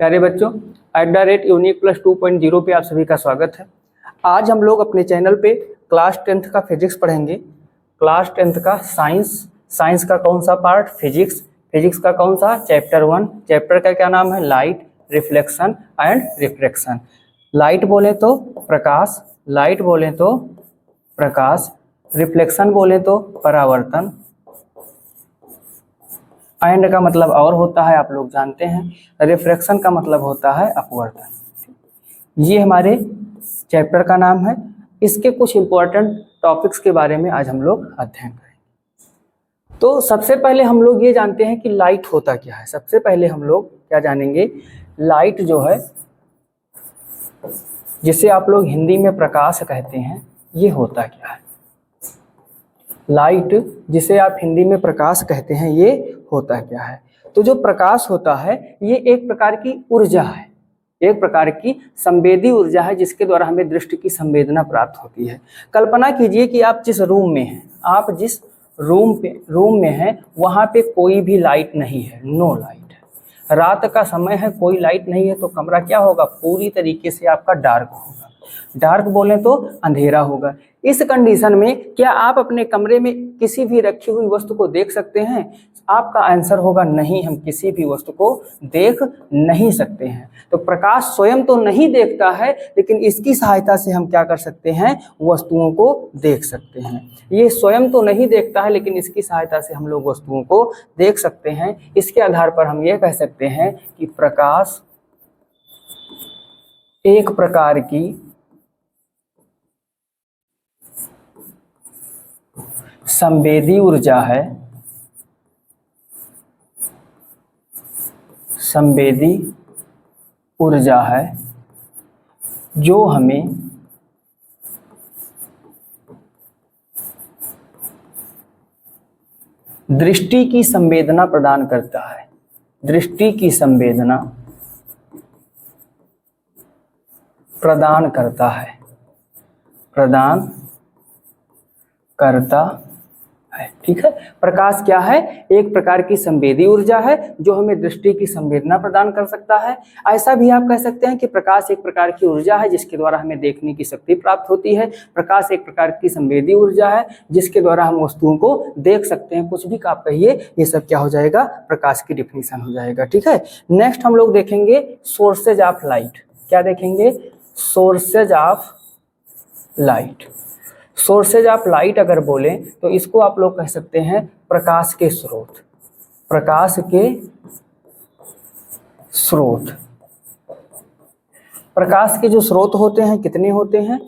प्यारे बच्चों, @unique+2.0 पे आप सभी का स्वागत है। आज हम लोग अपने चैनल पे क्लास 10th का फिजिक्स पढ़ेंगे। क्लास 10th का साइंस का कौन सा पार्ट? फिजिक्स का कौन सा? चैप्टर 1। चैप्टर का क्या नाम है? Light, reflection and refraction. Light बोले तो प्रकाश, रिफ्लेक्शन बोले तो परावर्तन, एंड का मतलब और होता है, आप लोग जानते हैं, रिफ्रैक्शन का मतलब होता है अपवर्तन। ये हमारे चैप्टर का नाम है। इसके कुछ इंपॉर्टेंट टॉपिक्स के बारे में आज हम लोग अध्ययन करेंगे। तो सबसे पहले हम लोग ये जानते हैं कि लाइट होता क्या है। सबसे पहले हम लोग क्या जानेंगे? लाइट जो है, जिसे आप लोग हिंदी में प्रकाश कहते हैं, ये होता क्या है? लाइट, जिसे आप हिंदी में प्रकाश कहते हैं, ये होता क्या है? तो जो प्रकाश होता है, ये एक प्रकार की ऊर्जा है, एक प्रकार की संवेदी ऊर्जा है, जिसके द्वारा हमें दृष्टि की संवेदना प्राप्त होती है। कल्पना कीजिए कि आप जिस रूम में हैं, आप जिस रूम में हैं, वहाँ पे कोई भी लाइट नहीं है, नो लाइट है। रात का समय है, कोई लाइट नहीं है, तो कमरा क्या होगा? पूरी तरीके से आपका डार्क होगा। डार्क बोले तो अंधेरा होगा। इस कंडीशन में क्या आप अपने कमरे में किसी भी रखी हुई वस्तु को देख सकते हैं? आपका आंसर होगा नहीं, हम किसी भी वस्तु को देख नहीं सकते हैं। तो प्रकाश स्वयं तो नहीं देखता है, लेकिन इसकी सहायता से हम क्या कर सकते हैं? वस्तुओं को देख सकते हैं। ये स्वयं तो नहीं देखता है, लेकिन इसकी सहायता से हम लोग वस्तुओं को देख सकते हैं। इसके आधार पर हम ये कह सकते हैं कि प्रकाश एक प्रकार की संवेदी ऊर्जा है, जो हमें दृष्टि की संवेदना प्रदान करता है। दृष्टि की संवेदना प्रदान करता है, ठीक है। प्रकाश क्या है? एक प्रकार की संवेदी ऊर्जा है, जो हमें दृष्टि की संवेदना प्रदान कर सकता है। ऐसा भी आप कह सकते हैं कि प्रकाश एक प्रकार की ऊर्जा है, जिसके द्वारा हमें देखने की शक्ति प्राप्त होती है। प्रकाश एक प्रकार की संवेदी ऊर्जा है, जिसके द्वारा हम वस्तुओं को देख सकते हैं। कुछ भी आप कहिए, ये सब क्या हो जाएगा? प्रकाश की डिफिनीशन हो जाएगा, ठीक है। नेक्स्ट हम लोग देखेंगे सोर्सेज ऑफ लाइट। क्या देखेंगे? Sources of light. Sources of light अगर बोले तो इसको आप लोग कह सकते हैं प्रकाश के स्रोत। प्रकाश के जो स्रोत होते हैं, कितने होते हैं?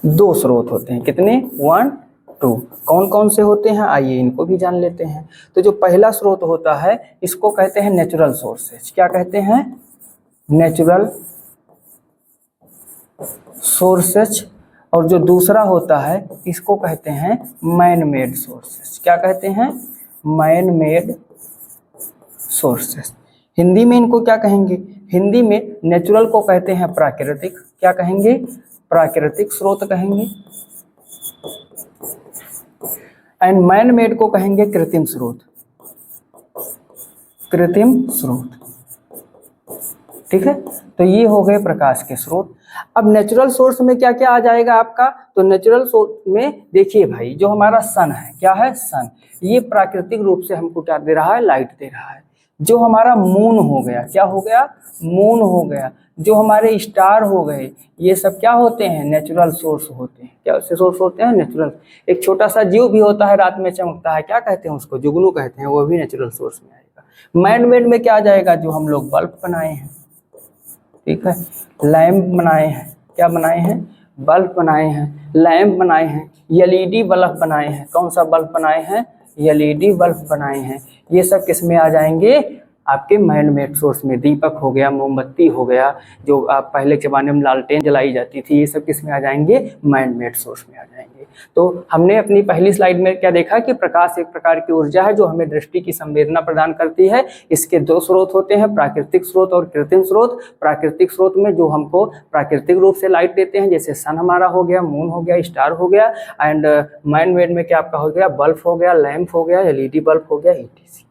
2 स्रोत होते हैं। कितने? 1, 2। कौन कौन से होते हैं? आइए इनको भी जान लेते हैं। तो जो पहला स्रोत होता है, इसको कहते हैं नेचुरल सोर्सेज। क्या कहते हैं? Natural sources. और जो दूसरा होता है, इसको कहते हैं मैन मेड सोर्सेस। क्या कहते हैं? Man made sources. हिंदी में इनको क्या कहेंगे? हिंदी में नेचुरल को कहते हैं प्राकृतिक। क्या कहेंगे? प्राकृतिक स्रोत कहेंगे। एंड मैन मेड को कहेंगे कृत्रिम स्रोत। ठीक है। तो ये हो गए प्रकाश के स्रोत। अब नेचुरल सोर्स में क्या क्या आ जाएगा आपका? तो नेचुरल सोर्स में देखिए भाई, जो हमारा सन है, क्या है? सन। ये प्राकृतिक रूप से हमको क्या दे रहा है? लाइट दे रहा है। जो हमारा मून हो गया, क्या हो गया? मून हो गया। जो हमारे स्टार हो गए, ये सब क्या होते हैं? नेचुरल सोर्स होते हैं। क्या सोर्स होते हैं? नेचुरल। एक छोटा सा जीव भी होता है, रात में चमकता है, क्या कहते हैं उसको? जुगनू कहते हैं। वो भी नेचुरल सोर्स में आएगा। मैन मेड में क्या आ जाएगा? जो हम लोग बल्ब बनाए हैं, ठीक है, लैंप बनाए हैं। क्या बनाए हैं? बल्ब बनाए हैं, लैंप बनाए हैं, एलईडी बल्ब बनाए हैं। कौन सा बल्ब बनाए हैं? एलईडी बल्ब बनाए हैं। ये सब किस में आ जाएंगे? आपके मैन मेड सोर्स में। दीपक हो गया, मोमबत्ती हो गया, जो आप पहले के ज़माने में लालटेन जलाई जाती थी, ये सब किस में आ जाएंगे? मैन मेड सोर्स में आ जाएंगे। तो हमने अपनी पहली स्लाइड में क्या देखा कि प्रकाश एक प्रकार की ऊर्जा है, जो हमें दृष्टि की संवेदना प्रदान करती है। इसके 2 स्रोत होते हैं, प्राकृतिक स्रोत और कृत्रिम स्रोत। प्राकृतिक स्रोत में जो हमको प्राकृतिक रूप से लाइट देते हैं, जैसे सन हमारा हो गया, मून हो गया, स्टार हो गया। एंड मैन मेड में क्या आपका हो गया? बल्ब हो गया, लैंप हो गया, एलईडी बल्ब हो गया, etc।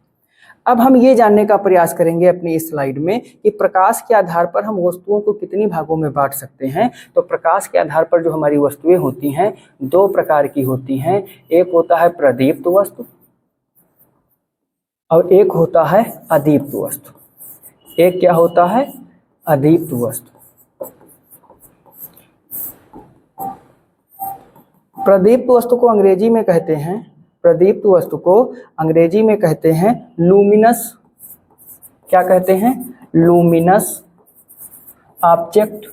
अब हम ये जानने का प्रयास करेंगे अपनी इस स्लाइड में कि प्रकाश के आधार पर हम वस्तुओं को कितनी भागों में बांट सकते हैं। तो प्रकाश के आधार पर जो हमारी वस्तुएं होती हैं दो प्रकार की होती हैं, एक होता है प्रदीप्त वस्तु और एक होता है अदीप्त वस्तु। एक क्या होता है? अदीप्त वस्तु। प्रदीप्त वस्तु को अंग्रेजी में कहते हैं, प्रदीप्त वस्तु को अंग्रेजी में कहते हैं लूमिनस, क्या कहते हैं? Luminous object.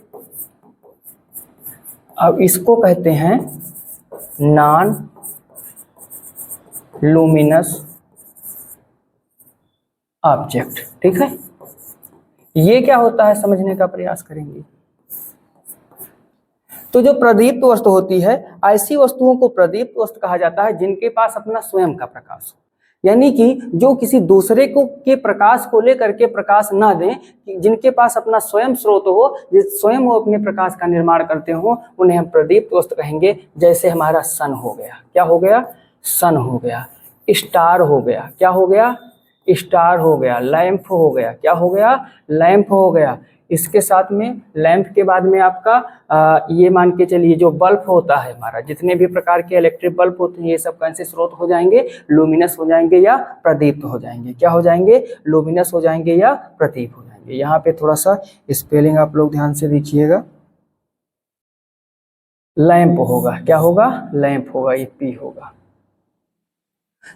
अब इसको कहते हैं नॉन लूमिनस ऑब्जेक्ट। ठीक है, ये क्या होता है समझने का प्रयास करेंगे। तो जो प्रदीप्त वस्तु होती है, ऐसी वस्तुओं को प्रदीप्त वस्तु कहा जाता है जिनके पास अपना स्वयं का प्रकाश हो, यानी कि जो किसी दूसरे को के प्रकाश को लेकर के प्रकाश ना दें, जिनके पास अपना स्वयं स्रोत हो, स्वयं वो अपने प्रकाश का निर्माण करते हो, उन्हें हम प्रदीप्त वस्तु कहेंगे। जैसे हमारा सन हो गया, क्या हो गया? सन हो गया, स्टार हो गया, क्या हो गया? स्टार हो गया, लैंप हो गया, क्या हो गया? लैंप हो गया। इसके साथ में लैंप के बाद में आपका ये मान के चलिए जो बल्ब होता है हमारा, जितने भी प्रकार के इलेक्ट्रिक बल्ब होते हैं ये सब कौन से स्रोत हो जाएंगे? लुमिनस हो जाएंगे या प्रदीप्त हो जाएंगे। क्या हो जाएंगे? लुमिनस हो जाएंगे या प्रदीप्त हो जाएंगे। यहाँ पे थोड़ा सा स्पेलिंग आप लोग ध्यान से देखिएगा। लैंप होगा, क्या होगा? लैंप होगा, ये पी होगा।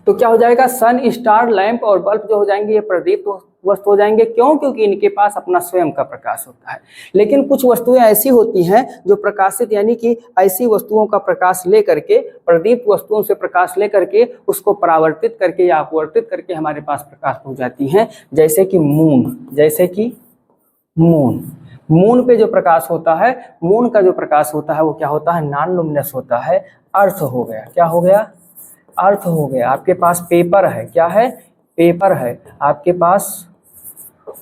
तो क्या हो जाएगा? सन, स्टार, लैंप और बल्ब जो हो जाएंगे ये प्रदीप्त वस्तु हो जाएंगे। क्यों? क्योंकि इनके पास अपना स्वयं का प्रकाश होता है। लेकिन कुछ वस्तुएं ऐसी होती हैं जो प्रकाशित, यानी कि ऐसी वस्तुओं का प्रकाश लेकर के, प्रदीप्त वस्तुओं से प्रकाश लेकर के उसको परावर्तित करके या अपवर्तित करके हमारे पास प्रकाश पहुंच जाती हैं। जैसे कि मून, जैसे कि मून। मून पे जो प्रकाश होता है, मून का जो प्रकाश होता है वो क्या होता है? नॉन लुमिनस होता है। अर्थ हो गया, क्या हो गया? अर्थ हो गया। आपके पास पेपर है, क्या है? पेपर है। आपके पास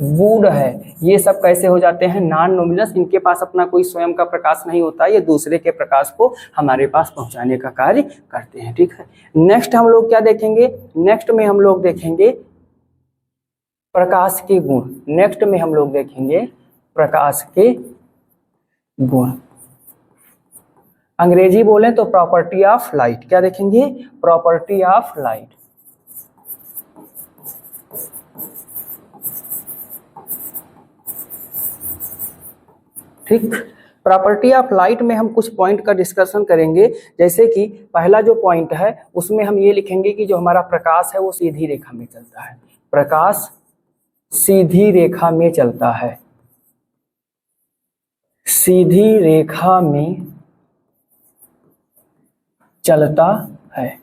वुड है, ये सब कैसे हो जाते हैं? Non luminous. इनके पास अपना कोई स्वयं का प्रकाश नहीं होता, ये दूसरे के प्रकाश को हमारे पास पहुंचाने का कार्य करते हैं। ठीक है, नेक्स्ट हम लोग क्या देखेंगे? नेक्स्ट में हम लोग देखेंगे प्रकाश के गुण। नेक्स्ट में हम लोग देखेंगे प्रकाश के गुण। अंग्रेजी बोलें तो प्रॉपर्टी ऑफ लाइट। क्या देखेंगे? Property of light. ठीक, प्रॉपर्टी ऑफ लाइट में हम कुछ पॉइंट का डिस्कशन करेंगे। जैसे कि पहला जो पॉइंट है उसमें हम ये लिखेंगे कि जो हमारा प्रकाश है वो सीधी रेखा में चलता है। प्रकाश सीधी रेखा में चलता है, सीधी रेखा में चलता है।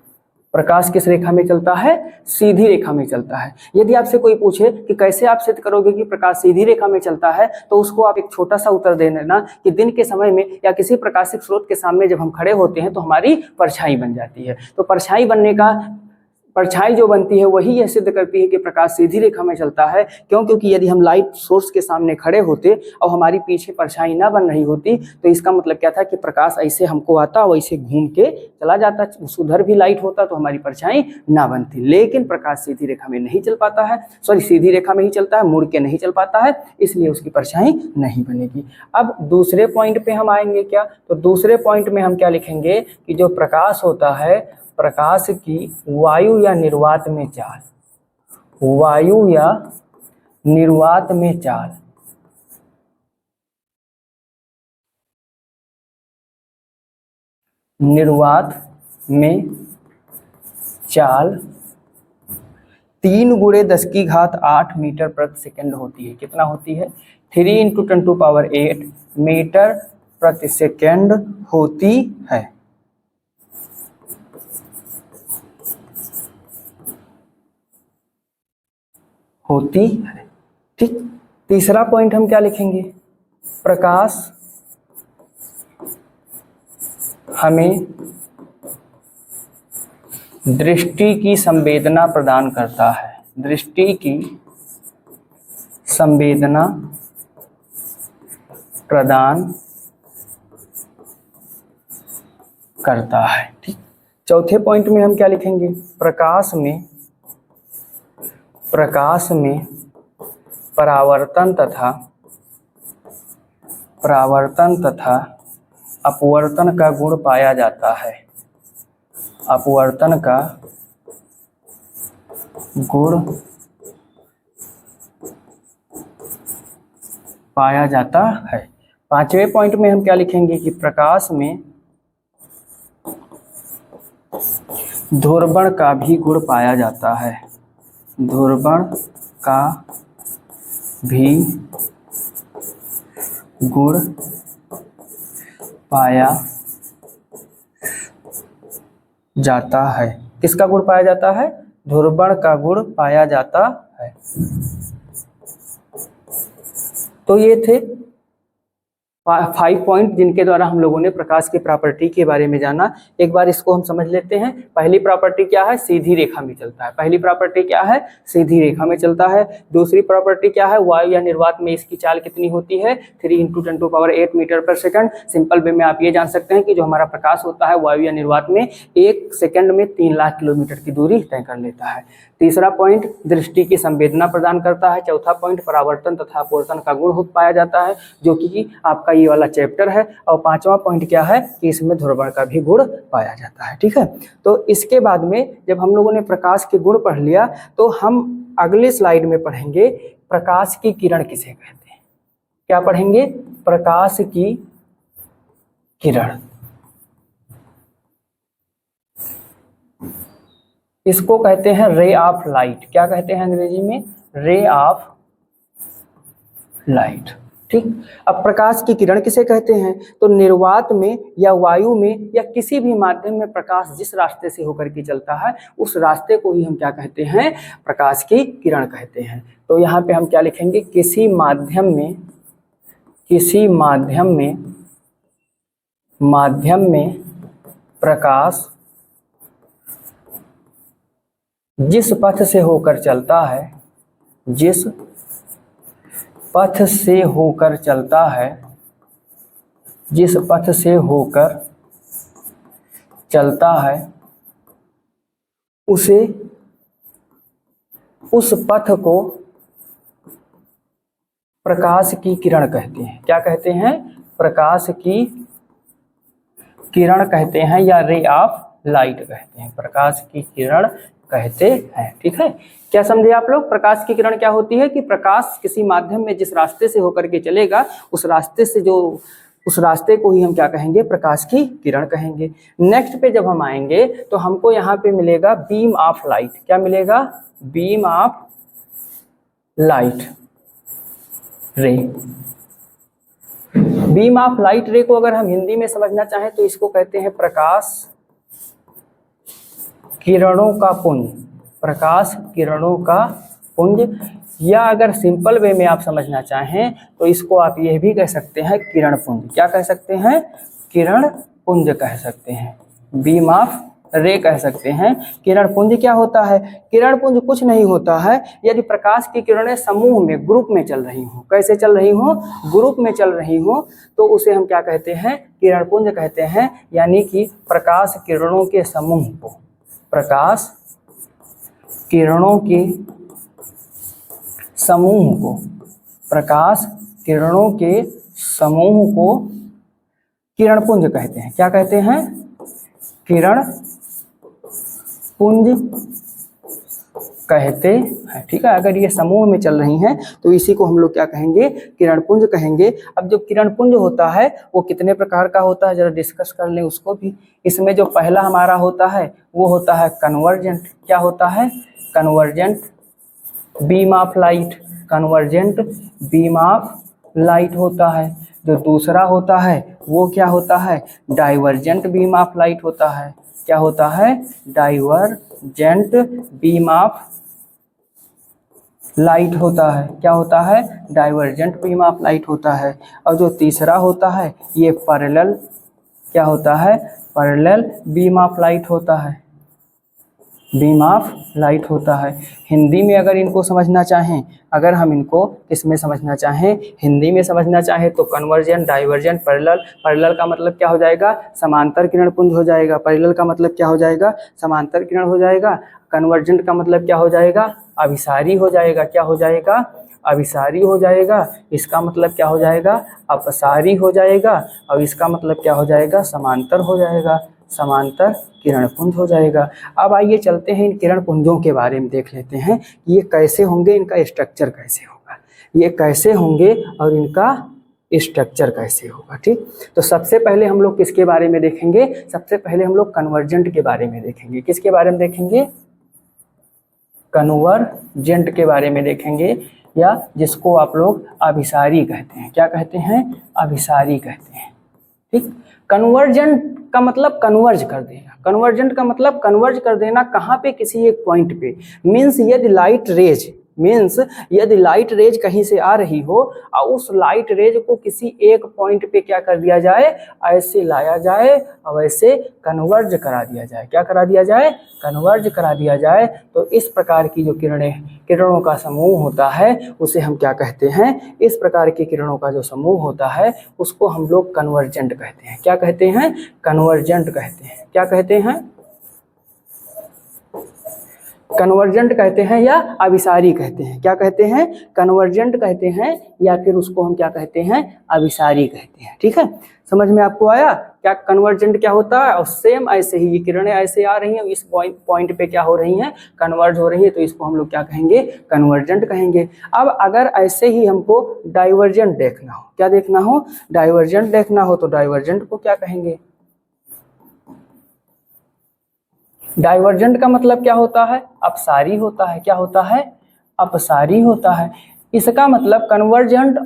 प्रकाश किस रेखा में चलता है? सीधी रेखा में चलता है। यदि आपसे कोई पूछे कि कैसे आप सिद्ध करोगे कि प्रकाश सीधी रेखा में चलता है, तो उसको आप एक छोटा सा उत्तर दे देना कि दिन के समय में या किसी प्रकाशिक स्रोत के सामने जब हम खड़े होते हैं तो हमारी परछाई बन जाती है। तो परछाई बनने का, परछाई जो बनती है वही यह सिद्ध करती है कि प्रकाश सीधी रेखा में चलता है। क्यों? क्योंकि यदि हम लाइट सोर्स के सामने खड़े होते और हमारी पीछे परछाई ना बन रही होती तो इसका मतलब क्या था कि प्रकाश ऐसे हमको आता, वैसे घूम के चला जाता, उधर भी लाइट होता तो हमारी परछाई ना बनती। लेकिन प्रकाश सीधी रेखा में नहीं चल पाता है, सॉरी सीधी रेखा में ही चलता है, मुड़ के नहीं चल पाता है, इसलिए उसकी परछाई नहीं बनेगी। अब दूसरे पॉइंट पे हम आएंगे क्या? तो दूसरे पॉइंट में हम क्या लिखेंगे कि जो प्रकाश होता है, प्रकाश की वायु या निर्वात में चाल, वायु या निर्वात में चाल, निर्वात में चाल 3 × 10⁸ मीटर प्रति सेकंड होती है। कितना होती है? 3 × 10⁸ मीटर प्रति सेकंड होती है। होती है। ठीक, तीसरा पॉइंट हम क्या लिखेंगे? प्रकाश हमें दृष्टि की संवेदना प्रदान करता है, दृष्टि की संवेदना प्रदान करता है। ठीक, चौथे पॉइंट में हम क्या लिखेंगे? प्रकाश में प्रकाश में परावर्तन तथा अपवर्तन का गुण पाया जाता है। अपवर्तन का गुण पाया जाता है। पांचवें पॉइंट में हम क्या लिखेंगे कि प्रकाश में ध्रुवण का भी गुण पाया जाता है। ध्रुवण का भी गुण पाया जाता है। किसका गुण पाया जाता है? ध्रुवण का गुण पाया जाता है। तो ये थे 5 पॉइंट जिनके द्वारा हम लोगों ने प्रकाश की प्रॉपर्टी के बारे में जाना। एक बार इसको हम समझ लेते हैं। पहली प्रॉपर्टी क्या है? सीधी रेखा में चलता है। पहली प्रॉपर्टी क्या है? सीधी रेखा में चलता है। दूसरी प्रॉपर्टी क्या है? वायु या निर्वात में इसकी चाल कितनी होती है? 3 × 10⁸ मीटर पर सेकंड। सिंपल वे में आप ये जान सकते हैं कि जो हमारा प्रकाश होता है वायु या निर्वात में 1 सेकंड में 3 लाख किलोमीटर की दूरी तय कर लेता है। तीसरा पॉइंट दृष्टि की संवेदना प्रदान करता है। चौथा पॉइंट परावर्तन तथा अपवर्तन का गुण पाया जाता है, जो कि आपका ये वाला चैप्टर है। और पांचवा पॉइंट क्या है कि इसमें ध्रुवण का भी गुण पाया जाता है। ठीक है, तो इसके बाद में जब हम लोगों ने प्रकाश के गुण पढ़ लिया तो हम अगले स्लाइड में पढ़ेंगे प्रकाश की किरण किसे कहते हैं। क्या पढ़ेंगे? प्रकाश की किरण। इसको कहते हैं रे ऑफ लाइट। क्या कहते हैं अंग्रेजी में? Ray of light. ठीक, अब प्रकाश की किरण किसे कहते हैं? तो निर्वात में या वायु में या किसी भी माध्यम में प्रकाश जिस रास्ते से होकर के चलता है उस रास्ते को ही हम क्या कहते हैं? प्रकाश की किरण कहते हैं। तो यहाँ पे हम क्या लिखेंगे? किसी माध्यम में प्रकाश जिस पथ से होकर चलता है, जिस पथ से होकर चलता है, जिस पथ से होकर चलता है उसे उस पथ को प्रकाश की किरण कहते हैं। क्या कहते हैं? प्रकाश की किरण कहते हैं या रे ऑफ लाइट कहते हैं। प्रकाश की किरण कहते हैं। ठीक है, क्या समझे आप लोग? प्रकाश की किरण क्या होती है कि प्रकाश किसी माध्यम में जिस रास्ते से होकर के चलेगा उस रास्ते को ही हम क्या कहेंगे? प्रकाश की किरण कहेंगे। नेक्स्ट पे जब हम आएंगे तो हमको यहाँ पे मिलेगा बीम ऑफ लाइट। क्या मिलेगा? बीम ऑफ लाइट रे। बीम ऑफ लाइट रे को अगर हम हिंदी में समझना चाहें तो इसको कहते हैं प्रकाश किरणों का पुंज। प्रकाश किरणों का पुंज, या अगर सिंपल वे में आप समझना चाहें तो इसको आप यह भी कह सकते हैं किरण पुंज। क्या कह सकते हैं? किरण पुंज कह सकते हैं। बीम ऑफ रे कह सकते हैं। किरण पुंज क्या होता है? किरण पुंज कुछ नहीं होता है यदि प्रकाश की किरणें समूह में ग्रुप में चल रही हों। कैसे चल रही हों? ग्रुप में चल रही हों तो उसे हम क्या कहते हैं? किरण पुंज कहते हैं। यानी कि प्रकाश किरणों के समूह को, प्रकाश किरणों के समूह को, प्रकाश किरणों के समूह को किरण पुंज कहते हैं। क्या कहते हैं? किरण पुंज कहते हैं। ठीक है, अगर ये समूह में चल रही हैं तो इसी को हम लोग क्या कहेंगे? किरण पुंज कहेंगे। अब जो किरण पुंज होता है वो कितने प्रकार का होता है जरा डिस्कस कर लें उसको भी। इसमें जो पहला हमारा होता है वो होता है कन्वर्जेंट। क्या होता है? Convergent beam of light. Convergent beam of light होता है। जो दूसरा होता है वो क्या होता है? डाइवर्जेंट बीम ऑफ लाइट होता है। क्या होता है? डाइवर्जेंट बीम ऑफ लाइट होता है। क्या होता है? डाइवर्जेंट बीम ऑफ लाइट होता है। और जो तीसरा होता है ये पैरेलल, क्या होता है? पैरेलल बीम ऑफ लाइट होता है। बीम ऑफ लाइट होता है। हिंदी में अगर इनको समझना चाहें, अगर हम इनको किसमें समझना चाहें, हिंदी में समझना चाहें तो कन्वर्जेंट, डाइवर्जेंट, पैरेलल। पैरेलल का मतलब क्या हो जाएगा, समांतर किरण पुंज हो जाएगा। पैरेलल का मतलब क्या हो जाएगा, समांतर किरण हो जाएगा। कन्वर्जेंट का मतलब क्या हो जाएगा, अभिसारी हो जाएगा। क्या हो जाएगा, अभिसारी हो जाएगा। इसका मतलब क्या हो जाएगा, अपसारी हो जाएगा। और इसका मतलब क्या हो जाएगा, समांतर हो जाएगा, समांतर किरण पुंज हो जाएगा। अब आइए चलते हैं इन किरण पुंजों के बारे में देख लेते हैं कि ये कैसे होंगे, इनका स्ट्रक्चर कैसे होगा, ये कैसे होंगे और इनका स्ट्रक्चर कैसे होगा। ठीक, तो सबसे पहले हम लोग किसके बारे में देखेंगे, सबसे पहले हम लोग कन्वर्जेंट के बारे में देखेंगे। किसके बारे में देखेंगे, कन्वर्जेंट के बारे में देखेंगे, या जिसको आप लोग अभिसारी कहते हैं। क्या कहते हैं, अभिसारी कहते हैं। ठीक, कन्वर्जेंट का मतलब कन्वर्ज कर देना। कन्वर्जेंट का मतलब कन्वर्ज कर देना कहाँ पे, किसी एक पॉइंट पे। मीन्स यदि लाइट रेज, मीन्स यदि लाइट रेज कहीं से आ रही हो और उस लाइट रेज को किसी एक पॉइंट पे क्या कर दिया जाए, ऐसे लाया जाए और ऐसे कन्वर्ज करा दिया जाए। क्या करा दिया जाए, कन्वर्ज करा दिया जाए। तो इस प्रकार की जो किरणों का समूह होता है उसे हम क्या कहते हैं, इस प्रकार की किरणों का जो समूह होता है उसको हम लोग कन्वर्जेंट कहते हैं। क्या कहते हैं, कन्वर्जेंट कहते हैं। क्या कहते हैं, कन्वर्जेंट कहते हैं या अभिसारी कहते हैं। क्या कहते हैं, कन्वर्जेंट कहते हैं या फिर उसको हम क्या कहते हैं, अभिसारी कहते हैं। ठीक है, समझ में आपको आया क्या कन्वर्जेंट क्या होता है। और सेम ऐसे ही ये किरणें ऐसे आ रही हैं, इस पॉइंट पे क्या हो रही हैं, कन्वर्ज हो रही है, तो इसको हम लोग क्या कहेंगे, कन्वर्जेंट कहेंगे। अब अगर ऐसे ही हमको डाइवर्जेंट देखना हो, क्या देखना हो, डाइवर्जेंट देखना हो, तो डाइवर्जेंट को क्या कहेंगे, डाइवर्जेंट का मतलब क्या होता है, अपसारी होता है। क्या होता है, अपसारी होता है। इसका मतलब कन्वर्जेंट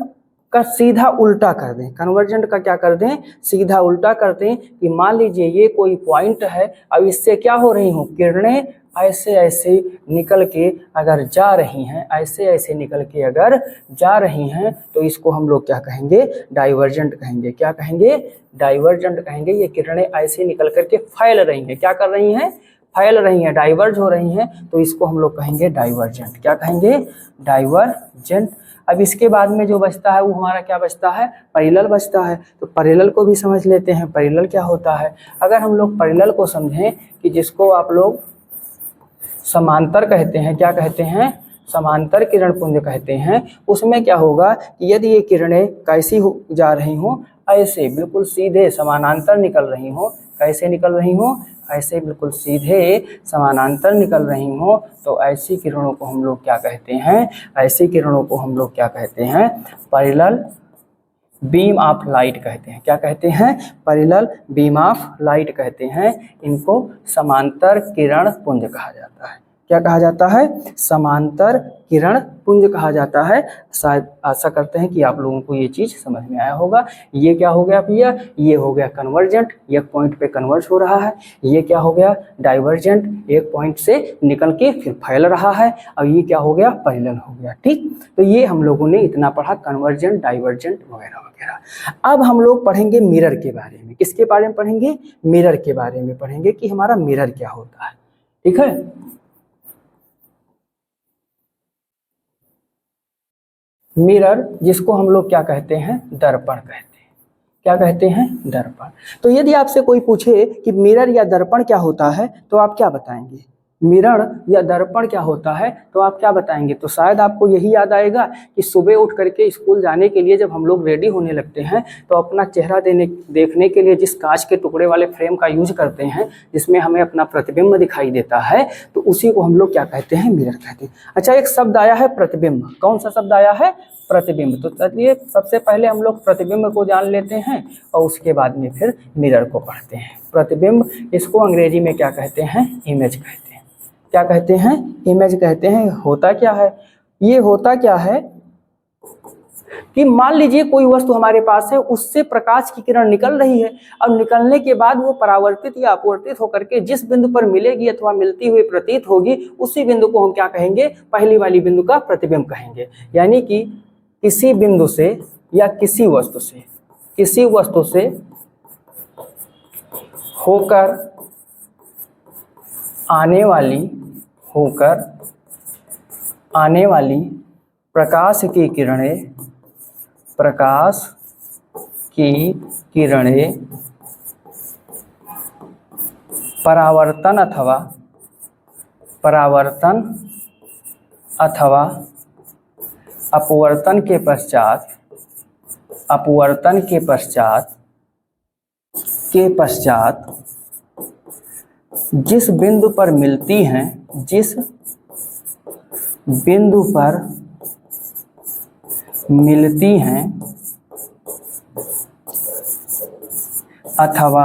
का सीधा उल्टा कर दें, कन्वर्जेंट का क्या कर दें, सीधा उल्टा कर दें कि मान लीजिए ये कोई पॉइंट है, अब इससे क्या हो रही हूँ, किरणें ऐसे ऐसे निकल के अगर जा रही हैं, ऐसे ऐसे निकल के अगर जा रही हैं, तो इसको हम लोग क्या कहेंगे, डाइवर्जेंट कहेंगे। क्या कहेंगे, डाइवर्जेंट कहेंगे। ये किरणें ऐसे निकल करके फैल रही हैं, क्या कर रही हैं, फैल रही हैं, डाइवर्ज हो रही हैं, तो इसको हम लोग कहेंगे डाइवर्जेंट। क्या कहेंगे, डाइवर्जेंट। अब इसके बाद में जो बचता है वो हमारा क्या बचता है, पैरेलल बचता है। तो पैरेलल को भी समझ लेते हैं, पैरेलल क्या होता है। अगर हम लोग पैरेलल को समझें कि जिसको आप लोग समांतर कहते हैं, क्या कहते हैं, समांतर किरण पुंज कहते हैं, उसमें क्या होगा कि यदि ये किरणें कैसी जा रही हों, ऐसे बिल्कुल सीधे समानांतर निकल रही हों, कैसे निकल रही हों, ऐसे बिल्कुल सीधे समानांतर निकल रही हों, तो ऐसी किरणों को हम लोग क्या कहते हैं, ऐसी किरणों को हम लोग क्या कहते हैं, पैरेलल बीम ऑफ लाइट कहते हैं। क्या कहते हैं, पैरेलल बीम ऑफ लाइट कहते हैं। इनको समांतर किरण पुंज कहा जाता है। क्या कहा जाता है, समांतर किरण पुंज कहा जाता है। शायद आशा करते हैं कि आप लोगों को ये चीज़ समझ में आया होगा। ये क्या हो गया भैया, ये हो गया कन्वर्जेंट, एक पॉइंट पे कन्वर्ज हो रहा है। ये क्या हो गया, डाइवर्जेंट, एक पॉइंट से निकल के फिर फैल रहा है। और ये क्या हो गया, पैरेलल हो गया। ठीक, तो ये हम लोगों ने इतना पढ़ा, कन्वर्जेंट, डाइवर्जेंट वगैरह वगैरह। अब हम लोग पढ़ेंगे मिरर के बारे में। किसके बारे में पढ़ेंगे, मिरर के बारे में पढ़ेंगे कि हमारा मिरर क्या होता है। ठीक है, मिरर जिसको हम लोग क्या कहते हैं, दर्पण कहते हैं। क्या कहते हैं, दर्पण। तो यदि आपसे कोई पूछे कि मिरर या दर्पण क्या होता है, तो आप क्या बताएंगे, मिरर या दर्पण क्या होता है, तो आप क्या बताएंगे। तो शायद आपको यही याद आएगा कि सुबह उठ करके स्कूल जाने के लिए जब हम लोग रेडी होने लगते हैं, तो अपना चेहरा देखने के लिए जिस कांच के टुकड़े वाले फ्रेम का यूज करते हैं, जिसमें हमें अपना प्रतिबिंब दिखाई देता है, तो उसी को हम लोग क्या कहते हैं, मिरर कहते हैं। अच्छा, एक शब्द आया है प्रतिबिंब। कौन सा शब्द आया है, प्रतिबिंब। तो चलिए सबसे पहले हम लोग प्रतिबिंब को जान लेते हैं और उसके बाद में फिर मिरर को पढ़ते हैं। प्रतिबिंब, इसको अंग्रेजी में क्या कहते हैं, इमेज कहते हैं। क्या कहते हैं, इमेज कहते हैं। होता क्या है, ये होता क्या है कि मान लीजिए कोई वस्तु हमारे पास है, उससे प्रकाश की किरण निकल रही है। अब निकलने के बाद वो परावर्तित या अपवर्तित होकर के जिस बिंदु पर मिलेगी अथवा मिलती हुई प्रतीत होगी, उसी बिंदु को हम क्या कहेंगे, पहली वाली बिंदु का प्रतिबिंब कहेंगे। यानी कि किसी बिंदु से या किसी वस्तु से होकर आने वाली होकर आने वाली प्रकाश की किरणें परावर्तन अथवा अपवर्तन के पश्चात जिस बिंदु पर मिलती हैं अथवा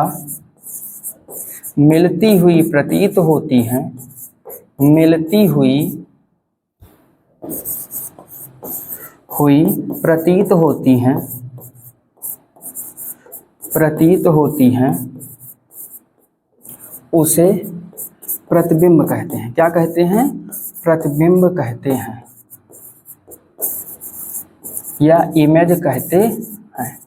मिलती हुई प्रतीत होती हैं उसे प्रतिबिंब कहते हैं। क्या कहते हैं? प्रतिबिंब कहते हैं या इमेज कहते हैं।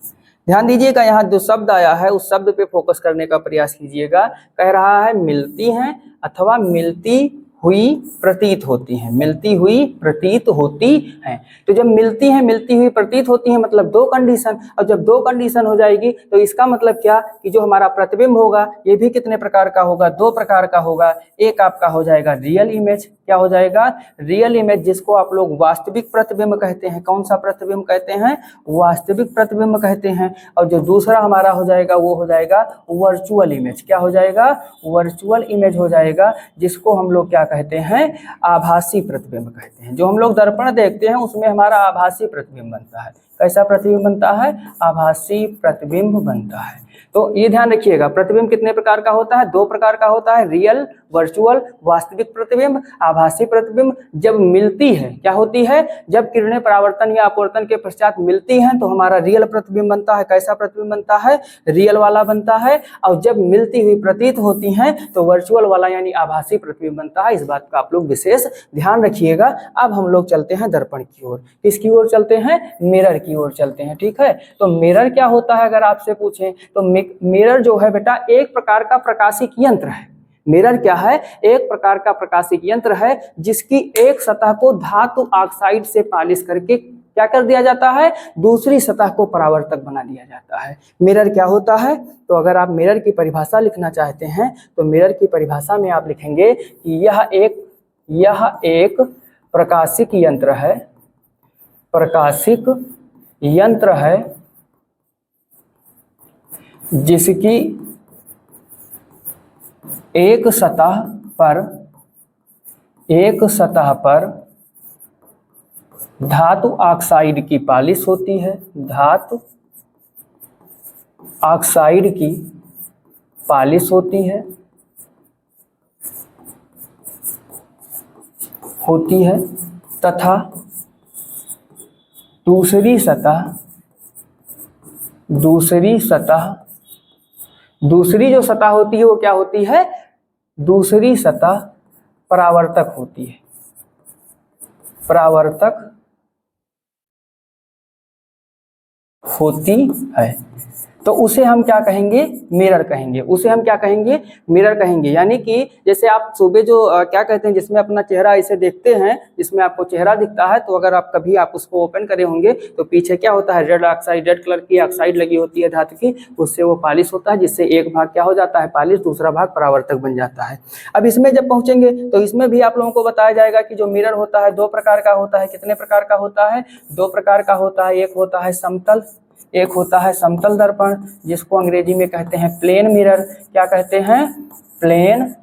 ध्यान दीजिएगा, यहाँ जो शब्द आया है उस शब्द पे फोकस करने का प्रयास कीजिएगा। कह रहा है मिलती हैं अथवा मिलती हुई प्रतीत होती हैं, मिलती हुई प्रतीत होती हैं। तो जब मिलती हैं, मिलती हुई प्रतीत होती हैं, मतलब दो कंडीशन। और जब दो कंडीशन हो जाएगी तो इसका मतलब क्या कि जो हमारा प्रतिबिंब होगा ये भी कितने प्रकार का होगा? दो प्रकार का होगा। एक आपका हो जाएगा रियल इमेज। क्या हो जाएगा? रियल इमेज, जिसको आप लोग वास्तविक प्रतिबिंब कहते हैं। कौन सा प्रतिबिंब कहते हैं? वास्तविक प्रतिबिंब कहते हैं। और जो दूसरा हमारा हो जाएगा वो हो जाएगा वर्चुअल इमेज। क्या हो जाएगा? वर्चुअल इमेज हो जाएगा, जिसको हम लोग क्या कहते हैं? आभासी प्रतिबिंब कहते हैं। जो हम लोग दर्पण देखते हैं उसमें हमारा आभासी प्रतिबिंब बनता है। कैसा प्रतिबिंब बनता है? आभासी प्रतिबिंब बनता है। तो ये ध्यान रखिएगा, प्रतिबिंब कितने प्रकार का होता है? दो प्रकार का होता है, रियल, वर्चुअल। वास्तविक प्रतिबिंब, आभासी प्रतिबिंब। जब मिलती है, क्या होती है? जब किरणें परावर्तन या अपवर्तन के पश्चात मिलती हैं तो हमारा रियल प्रतिबिंब बनता है। कैसा प्रतिबिंब बनता है? रियल वाला बनता है। और जब मिलती हुई प्रतीत होती हैं तो वर्चुअल वाला यानी आभासी प्रतिबिंब बनता है। इस बात का आप लोग विशेष ध्यान रखिएगा। अब हम लोग चलते हैं दर्पण की ओर। किसकी ओर चलते हैं? मिरर की ओर चलते हैं। ठीक है, तो मिरर क्या होता है अगर आपसे पूछें तो मिरर जो है बेटा एक प्रकार का प्रकाशिक यंत्र है। मिरर क्या है? एक प्रकार का प्रकाशिक यंत्र है जिसकी एक सतह को धातु ऑक्साइड से पॉलिश करके क्या कर दिया जाता है? दूसरी सतह को परावर्तक बना दिया जाता है। मिरर क्या होता है? तो अगर आप मिरर की परिभाषा लिखना चाहते हैं तो मिरर की परिभाषा में आप लिखेंगे कि यह एक प्रकाशिक यंत्र है। प्रकाशिक यंत्र है जिसकी एक सतह पर धातु ऑक्साइड की पॉलिश होती है। धातु ऑक्साइड की पॉलिश होती है तथा दूसरी जो सतह होती है वो क्या होती है? दूसरी सतह परावर्तक होती है। परावर्तक होती है तो उसे हम क्या कहेंगे? मिरर कहेंगे। उसे हम क्या कहेंगे? मिरर कहेंगे। यानी कि जैसे आप सुबह जो क्या कहते हैं, जिसमें अपना चेहरा ऐसे देखते हैं, जिसमें आपको चेहरा दिखता है, तो अगर आप कभी आप उसको ओपन करे होंगे तो पीछे क्या होता है? रेड कलर की ऑक्साइड लगी होती है धातु की, उससे वो पॉलिश होता है, जिससे एक भाग क्या हो जाता है? पॉलिश, दूसरा भाग परावर्तक बन जाता है। अब इसमें जब पहुंचेंगे तो इसमें भी आप लोगों को बताया जाएगा कि जो मिरर होता है दो प्रकार का होता है। कितने प्रकार का होता है? दो प्रकार का होता है। एक होता है समतल, एक होता है समतल दर्पण, जिसको अंग्रेजी में कहते हैं प्लेन मिरर। क्या कहते हैं? प्लेन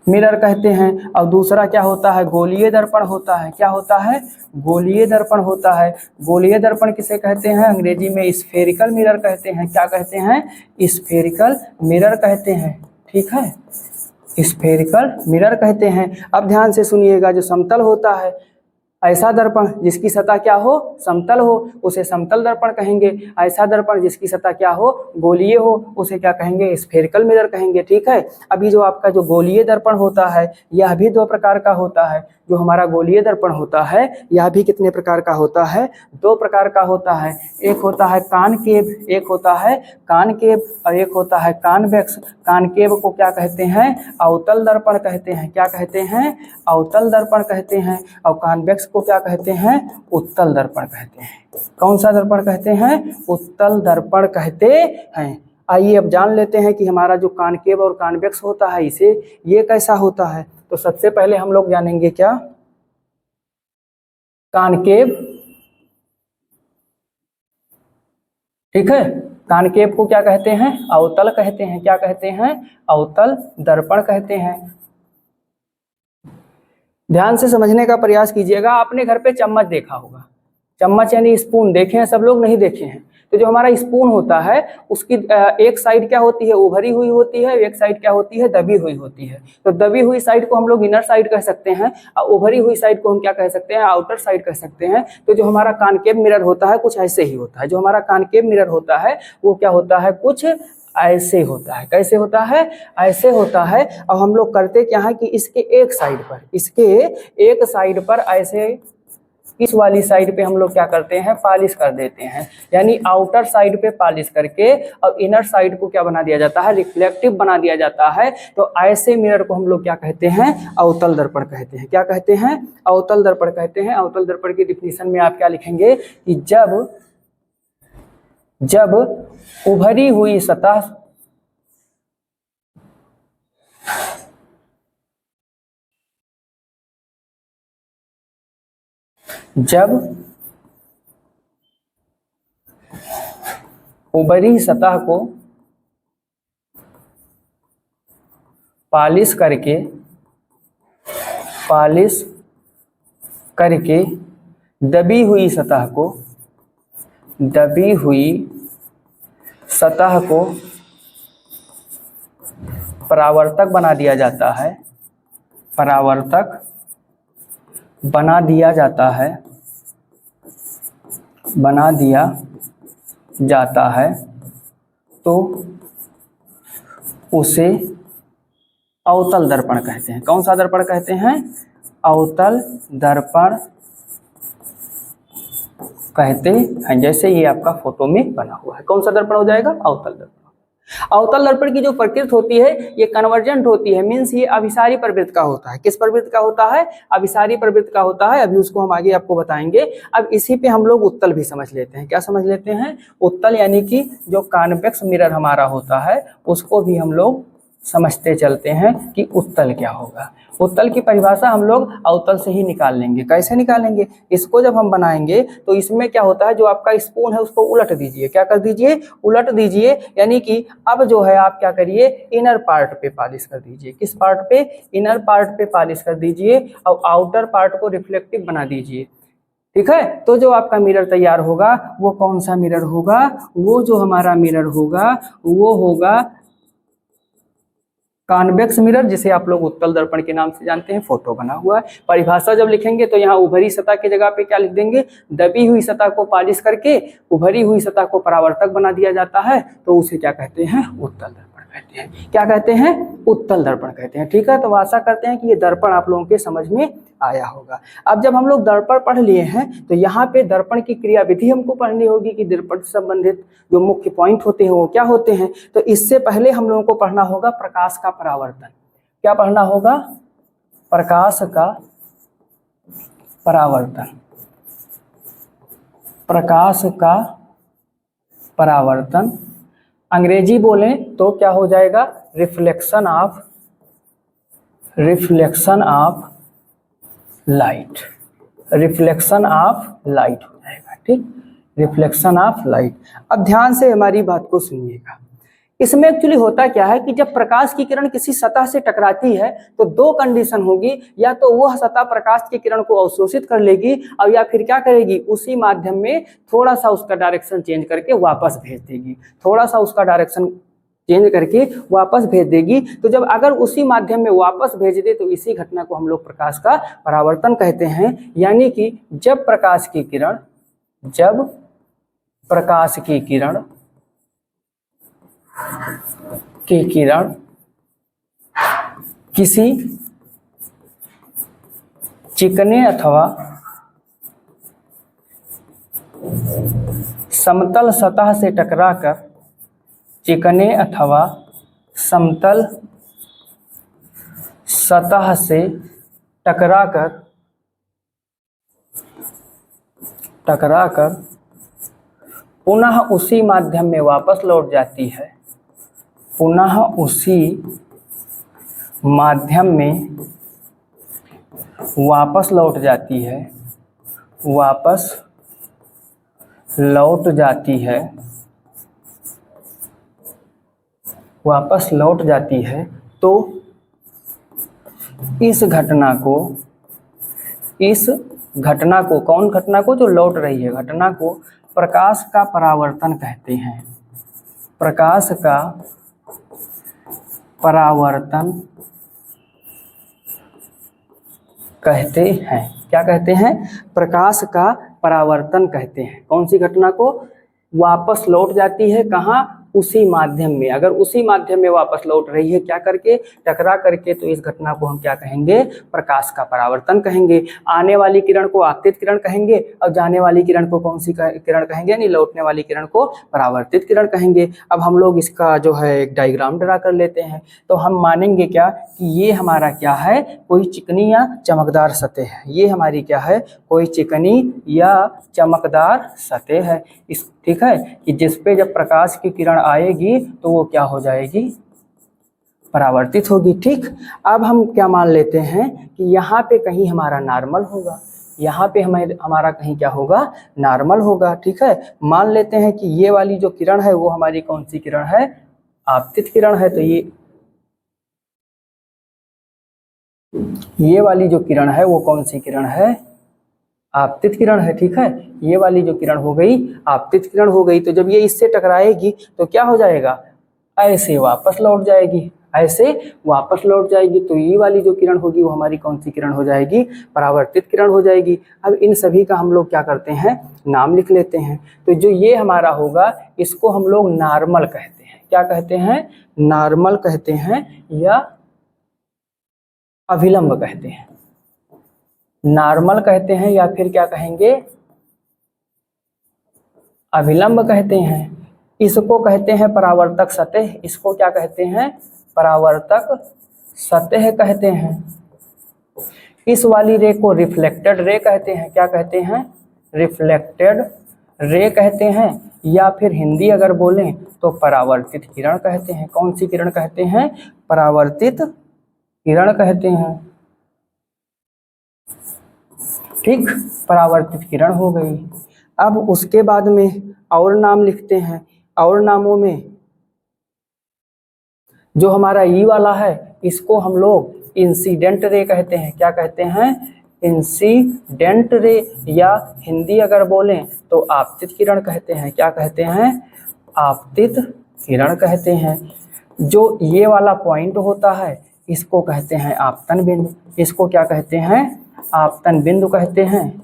मिरर कहते हैं। और दूसरा क्या होता है? गोलीय दर्पण होता है। क्या होता है? गोलीय दर्पण होता है। गोलीय दर्पण किसे कहते हैं? अंग्रेजी में स्फेरिकल मिरर कहते हैं। क्या कहते हैं? स्फेरिकल मिरर कहते हैं। ठीक है, स्फेरिकल मिरर कहते हैं। अब ध्यान से सुनिएगा, जो समतल होता है ऐसा दर्पण जिसकी सतह क्या हो, समतल हो, उसे समतल दर्पण कहेंगे। ऐसा दर्पण जिसकी सतह क्या हो, गोलीय हो, उसे क्या कहेंगे, स्फेरिकल मिरर कहेंगे। ठीक है। अभी जो आपका जो गोलीय दर्पण होता है यह भी दो प्रकार का होता है। जो हमारा गोलीय दर्पण होता है यह भी कितने प्रकार का होता है, दो प्रकार का होता है। एक होता है कॉनकेव, एक होता है कॉनकेव और एक होता है कॉन्वेक्स। कॉनकेव को क्या कहते हैं, अवतल दर्पण कहते हैं। क्या कहते हैं, अवतल दर्पण कहते हैं। और कॉन्वेक्स को क्या कहते हैं, उत्तल दर्पण कहते हैं। कौन सा दर्पण कहते हैं, उत्तल दर्पण कहते हैं। आइए अब जान लेते हैं कि हमारा जो कॉनकेव और कॉन्वेक्स होता है इसे ये कैसा होता है। तो सबसे पहले हम लोग जानेंगे क्या, कॉनकेव। ठीक है। कॉनकेव को क्या कहते हैं, अवतल कहते हैं। क्या कहते हैं, अवतल दर्पण कहते हैं। ध्यान से समझने का प्रयास कीजिएगा। आपने घर पे चम्मच देखा होगा, चम्मच यानी स्पून देखे हैं सब लोग, नहीं देखे हैं। तो जो हमारा स्पून होता है उसकी एक साइड क्या होती है, उभरी हुई होती है, एक साइड क्या होती है, दबी हुई होती है। तो दबी हुई साइड को हम लोग इनर साइड कह सकते हैं और उभरी हुई साइड को हम क्या कह सकते हैं, आउटर साइड कह सकते हैं। तो जो हमारा कॉनकेव मिरर होता है कुछ ऐसे ही होता है। जो हमारा कॉनकेव मिरर होता है वो क्या होता है, कुछ ऐसे होता है। कैसे होता है, ऐसे होता है। और हम लोग करते क्या है कि इसके एक साइड पर, इसके एक साइड पर ऐसे इस वाली साइड पे हम लोग क्या करते हैं, पॉलिश कर देते हैं। यानी आउटर साइड पे पॉलिश करके और इनर साइड को क्या बना दिया जाता है, रिफ्लेक्टिव बना दिया जाता है। तो ऐसे मिरर को हम लोग क्या कहते हैं, अवतल दर्पण कहते हैं। क्या कहते हैं, अवतल दर्पण कहते हैं। अवतल दर्पण की डिफिनीशन में आप क्या लिखेंगे कि जब उभरी हुई सतह जब उभरी सतह को पॉलिश करके दबी हुई सतह को परावर्तक बना दिया जाता है, परावर्तक बना दिया जाता है तो उसे अवतल दर्पण कहते हैं। कौन सा दर्पण कहते हैं, अवतल दर्पण कहते हैं। जैसे ये आपका फोटो में बना हुआ है, कौन सा दर्पण हो जाएगा, अवतल दर्पण। अवतल दर्पण की जो प्रकृति होती है ये कन्वर्जेंट होती है, मीन्स ये अभिसारी प्रवृत्ति का होता है। किस प्रवृत्ति का होता है, अभिसारी प्रवृत्ति का होता है। अभी उसको हम आगे आपको बताएंगे। अब इसी पे हम लोग उत्तल भी समझ लेते हैं। क्या समझ लेते हैं, उत्तल यानी कि जो कॉन्वेक्स मिरर हमारा होता है उसको भी हम लोग समझते चलते हैं कि उत्तल क्या होगा। उत्तल की परिभाषा हम लोग अवतल से ही निकाल लेंगे। कैसे निकालेंगे, इसको जब हम बनाएंगे तो इसमें क्या होता है, जो आपका स्पून है उसको उलट दीजिए। क्या कर दीजिए, उलट दीजिए। यानी कि अब जो है आप क्या करिए, इनर पार्ट पे पॉलिश कर दीजिए। किस पार्ट पे, इनर पार्ट पे पॉलिश कर दीजिए और आउटर पार्ट को रिफ्लेक्टिव बना दीजिए। ठीक है। तो जो आपका मिरर तैयार होगा वो कौन सा मिरर होगा, वो जो हमारा मिरर होगा वो होगा कॉन्वेक्स मिरर, जिसे आप लोग उत्तल दर्पण के नाम से जानते हैं। फोटो बना हुआ है। परिभाषा जब लिखेंगे तो यहाँ उभरी सतह की जगह पे क्या लिख देंगे, दबी हुई सतह को पॉलिश करके उभरी हुई सतह को परावर्तक बना दिया जाता है तो उसे क्या कहते हैं, उत्तल दर्पण कहते हैं। क्या कहते हैं, उत्तल दर्पण कहते हैं। ठीक है। तो आशा करते हैं कि ये दर्पण आप लोगों के समझ में आया होगा। अब जब हम लोग दर्पण पढ़ लिए हैं तो यहाँ पे दर्पण की क्रियाविधि हमको पढ़नी होगी कि दर्पण से संबंधित जो मुख्य पॉइंट होते हैं वो क्या होते हैं। तो इससे पहले हम लोगों को पढ़ना होगा प्रकाश का परावर्तन। क्या पढ़ना होगा, प्रकाश का परावर्तन। प्रकाश का परावर्तन अंग्रेजी बोलें तो क्या हो जाएगा, reflection of light. Reflection of light हो जाएगा। ठीक, रिफ्लेक्शन ऑफ लाइट। अब ध्यान से हमारी बात को सुनिएगा। इसमें एक्चुअली होता क्या है कि जब प्रकाश की किरण किसी सतह से टकराती है तो दो कंडीशन होगी, या तो वह सतह प्रकाश की किरण को अवशोषित कर लेगी और या फिर क्या करेगी, उसी माध्यम में थोड़ा सा उसका डायरेक्शन चेंज करके वापस भेज देगी। थोड़ा सा उसका डायरेक्शन चेंज करके वापस भेज देगी। तो जब अगर उसी माध्यम में वापस भेज दे तो इसी घटना को हम लोग प्रकाश का परावर्तन कहते हैं। यानी कि जब प्रकाश की किरण किसी चिकने अथवा समतल सतह से टकराकर चिकने अथवा समतल सतह से टकराकर पुनः उसी माध्यम में वापस लौट जाती है, पुनः उसी माध्यम में वापस लौट जाती है, वापस लौट जाती है। तो इस घटना को कौन घटना को जो लौट रही है घटना को प्रकाश का परावर्तन कहते हैं। प्रकाश का परावर्तन कहते हैं। क्या कहते हैं? प्रकाश का परावर्तन कहते हैं। कौन सी घटना को? वापस लौट जाती है कहाँ? उसी माध्यम में। अगर उसी माध्यम में वापस लौट रही है क्या करके? टकरा करके, तो इस घटना को हम क्या कहेंगे? प्रकाश का परावर्तन कहेंगे। आने वाली किरण को आपतित किरण कहेंगे और जाने वाली किरण को कौन सी किरण कहेंगे? यानी लौटने वाली किरण को परावर्तित किरण कहेंगे। अब हम लोग इसका जो है एक डायग्राम ड्रा कर लेते हैं। तो हम मानेंगे क्या कि ये हमारा क्या है? कोई चिकनी या चमकदार सतह है। ये हमारी क्या है? कोई चिकनी या चमकदार सतह है। इस ठीक है कि जिस पे जब प्रकाश की किरण आएगी तो वो क्या हो जाएगी? परावर्तित होगी। ठीक, अब हम क्या मान लेते हैं कि यहाँ पे कहीं हमारा नॉर्मल होगा, यहाँ पे हमारा कहीं क्या होगा? नॉर्मल होगा। ठीक है, मान लेते हैं कि ये वाली जो किरण है वो हमारी कौन सी किरण है? आपतित किरण है। तो ये वाली जो किरण है वो कौन सी किरण है? आपतित किरण है। ठीक है, ये वाली जो किरण हो गई आपतित किरण हो गई। तो जब ये इससे टकराएगी तो क्या हो जाएगा? ऐसे वापस लौट जाएगी, ऐसे वापस लौट जाएगी। तो ये वाली जो किरण होगी वो हमारी कौन सी किरण हो जाएगी? परावर्तित किरण हो जाएगी। अब इन सभी का हम लोग क्या करते हैं? नाम लिख लेते हैं। तो जो ये हमारा होगा इसको हम लोग नॉर्मल कहते हैं। क्या कहते हैं? नॉर्मल कहते हैं या अभिलंब कहते हैं। नॉर्मल कहते हैं या फिर क्या कहेंगे? अभिलंब कहते हैं। इसको कहते हैं परावर्तक सतह। इसको क्या कहते हैं? परावर्तक सतह कहते हैं। इस वाली रे को रिफ्लेक्टेड रे कहते हैं। क्या कहते हैं? रिफ्लेक्टेड रे कहते हैं। या फिर हिंदी अगर बोलें तो परावर्तित किरण कहते हैं। कौन सी किरण कहते हैं? परावर्तित किरण कहते हैं। ठीक, परावर्तित किरण हो गई। अब उसके बाद में और नाम लिखते हैं। और नामों में जो हमारा ई वाला है इसको हम लोग इंसिडेंट रे कहते हैं। क्या कहते हैं? इंसिडेंट रे, या हिंदी अगर बोलें तो आपतित किरण कहते हैं। क्या कहते हैं? आपतित किरण कहते हैं। जो ये वाला पॉइंट होता है इसको कहते हैं आपतन बिंदु। इसको क्या कहते हैं? आपतन बिंदु कहते हैं।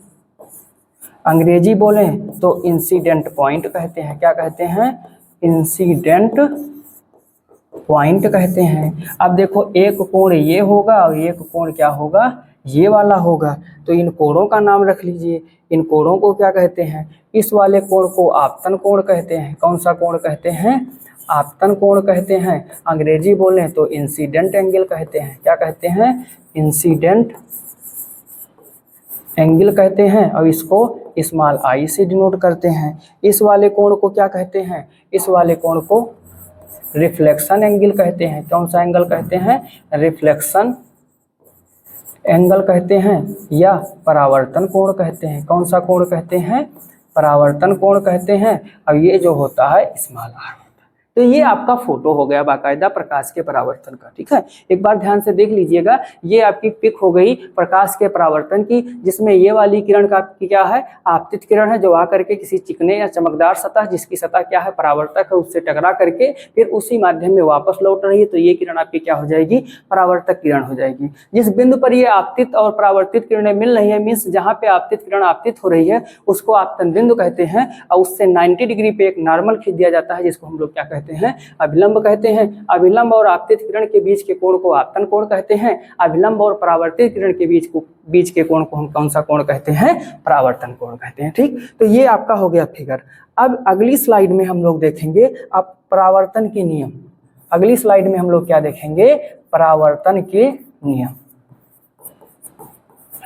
अंग्रेजी बोलें तो इंसिडेंट पॉइंट कहते हैं। क्या कहते हैं? इंसिडेंट पॉइंट कहते हैं। अब देखो, एक कोण ये होगा और एक कोण क्या होगा? ये वाला होगा। तो इन कोणों का नाम रख लीजिए। इन कोणों को क्या कहते हैं? इस वाले कोण को आपतन कोण कहते हैं। कौन सा कोण कहते हैं? आपतन कोण कहते हैं। अंग्रेजी बोलें तो इंसिडेंट एंगल कहते हैं। क्या कहते हैं? इंसिडेंट एंगल कहते हैं। और इसको स्मॉल आई से डिनोट करते हैं। इस वाले कोण को क्या कहते हैं? इस वाले कोण को रिफ्लेक्शन एंगल कहते हैं। कौन सा एंगल कहते हैं? रिफ्लेक्शन एंगल कहते हैं या परावर्तन कोण कहते हैं। कौन सा कोण कहते हैं? परावर्तन कोण कहते हैं। और ये जो होता है स्मॉल आर होता है। तो ये आपका फोटो हो गया बाकायदा प्रकाश के परावर्तन का। ठीक है, एक बार ध्यान से देख लीजिएगा, ये आपकी पिक हो गई प्रकाश के परावर्तन की, जिसमें ये वाली किरण का क्या है, आपतित किरण है, जो आकर के किसी चिकने या चमकदार सतह, जिसकी सतह क्या है परावर्तक है, उससे टकरा करके फिर उसी माध्यम में वापस लौट रही है, तो ये किरण आपकी क्या हो जाएगी, परावर्तक किरण हो जाएगी। जिस बिंदु पर ये आपतित और परावर्तित किरणें मिल रही है, मीन्स जहाँ पे आपतित किरण आपतित हो रही है उसको आपतन बिंदु कहते हैं, और उससे 90 डिग्री पे एक नॉर्मल खींच दिया जाता है, जिसको हम लोग क्या कहते हैं, अभिलंब कहते हैं। अभिलंब और आपतित किरण के बीच के कोण को आपतन कोण कहते हैं। अभिलंब और परावर्तित किरण के बीच के कोण को हम कौन सा कोण कहते हैं, परावर्तन कोण कहते हैं। ठीक, तो ये आपका हो गया फिगर। अब अगली स्लाइड में हम लोग देखेंगे अब परावर्तन के नियम। अगली स्लाइड में हम लोग क्या देखेंगे, परावर्तन के नियम,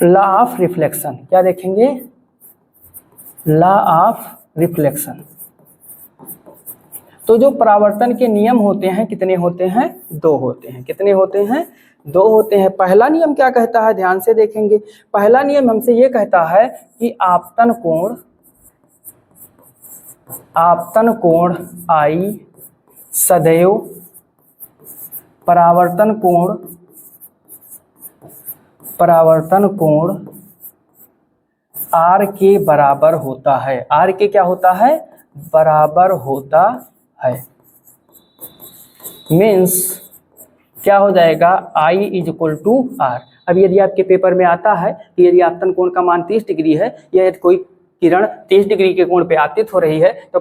लॉ ऑफ रिफ्लेक्शन। क्या देखेंगे, लॉ ऑफ रिफ्लेक्शन। तो जो परावर्तन के नियम होते हैं कितने होते हैं, 2 होते हैं। कितने होते हैं, 2 होते हैं। पहला नियम क्या कहता है, ध्यान से देखेंगे। पहला नियम हमसे ये कहता है कि आपतन कोण I सदैव परावर्तन कोण R के बराबर होता है। R के क्या होता है, बराबर होता है। मीन्स क्या हो जाएगा, I = R। अब यदि आपके पेपर में आता है कि यदि आपतन कोण का मान 30 डिग्री है, या यदि कोई किरण 30 डिग्री के कोण पे आपतित हो रही है, तो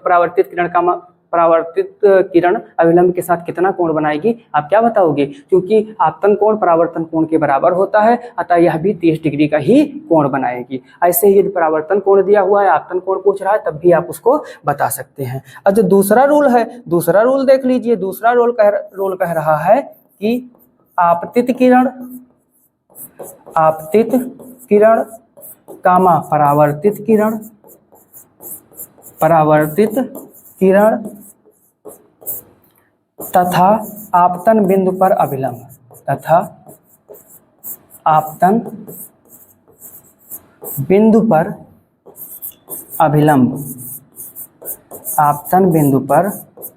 परावर्तित किरण अभिलंब के साथ कितना कोण बनाएगी, आप क्या बताओगे, क्योंकि आपतन कोण परावर्तन कोण के बराबर होता है, अतः यह भी 30 डिग्री का ही कोण बनाएगी। ऐसे ही यदि परावर्तन कोण दिया हुआ है, आपतन कोण पूछ रहा है, तब भी आप उसको बता सकते हैं। और जो दूसरा रूल है, दूसरा रूल देख लीजिए। दूसरा रूल कह रहा है कि आपतित किरण कामा परावर्तित किरण तथा आपतन बिंदु पर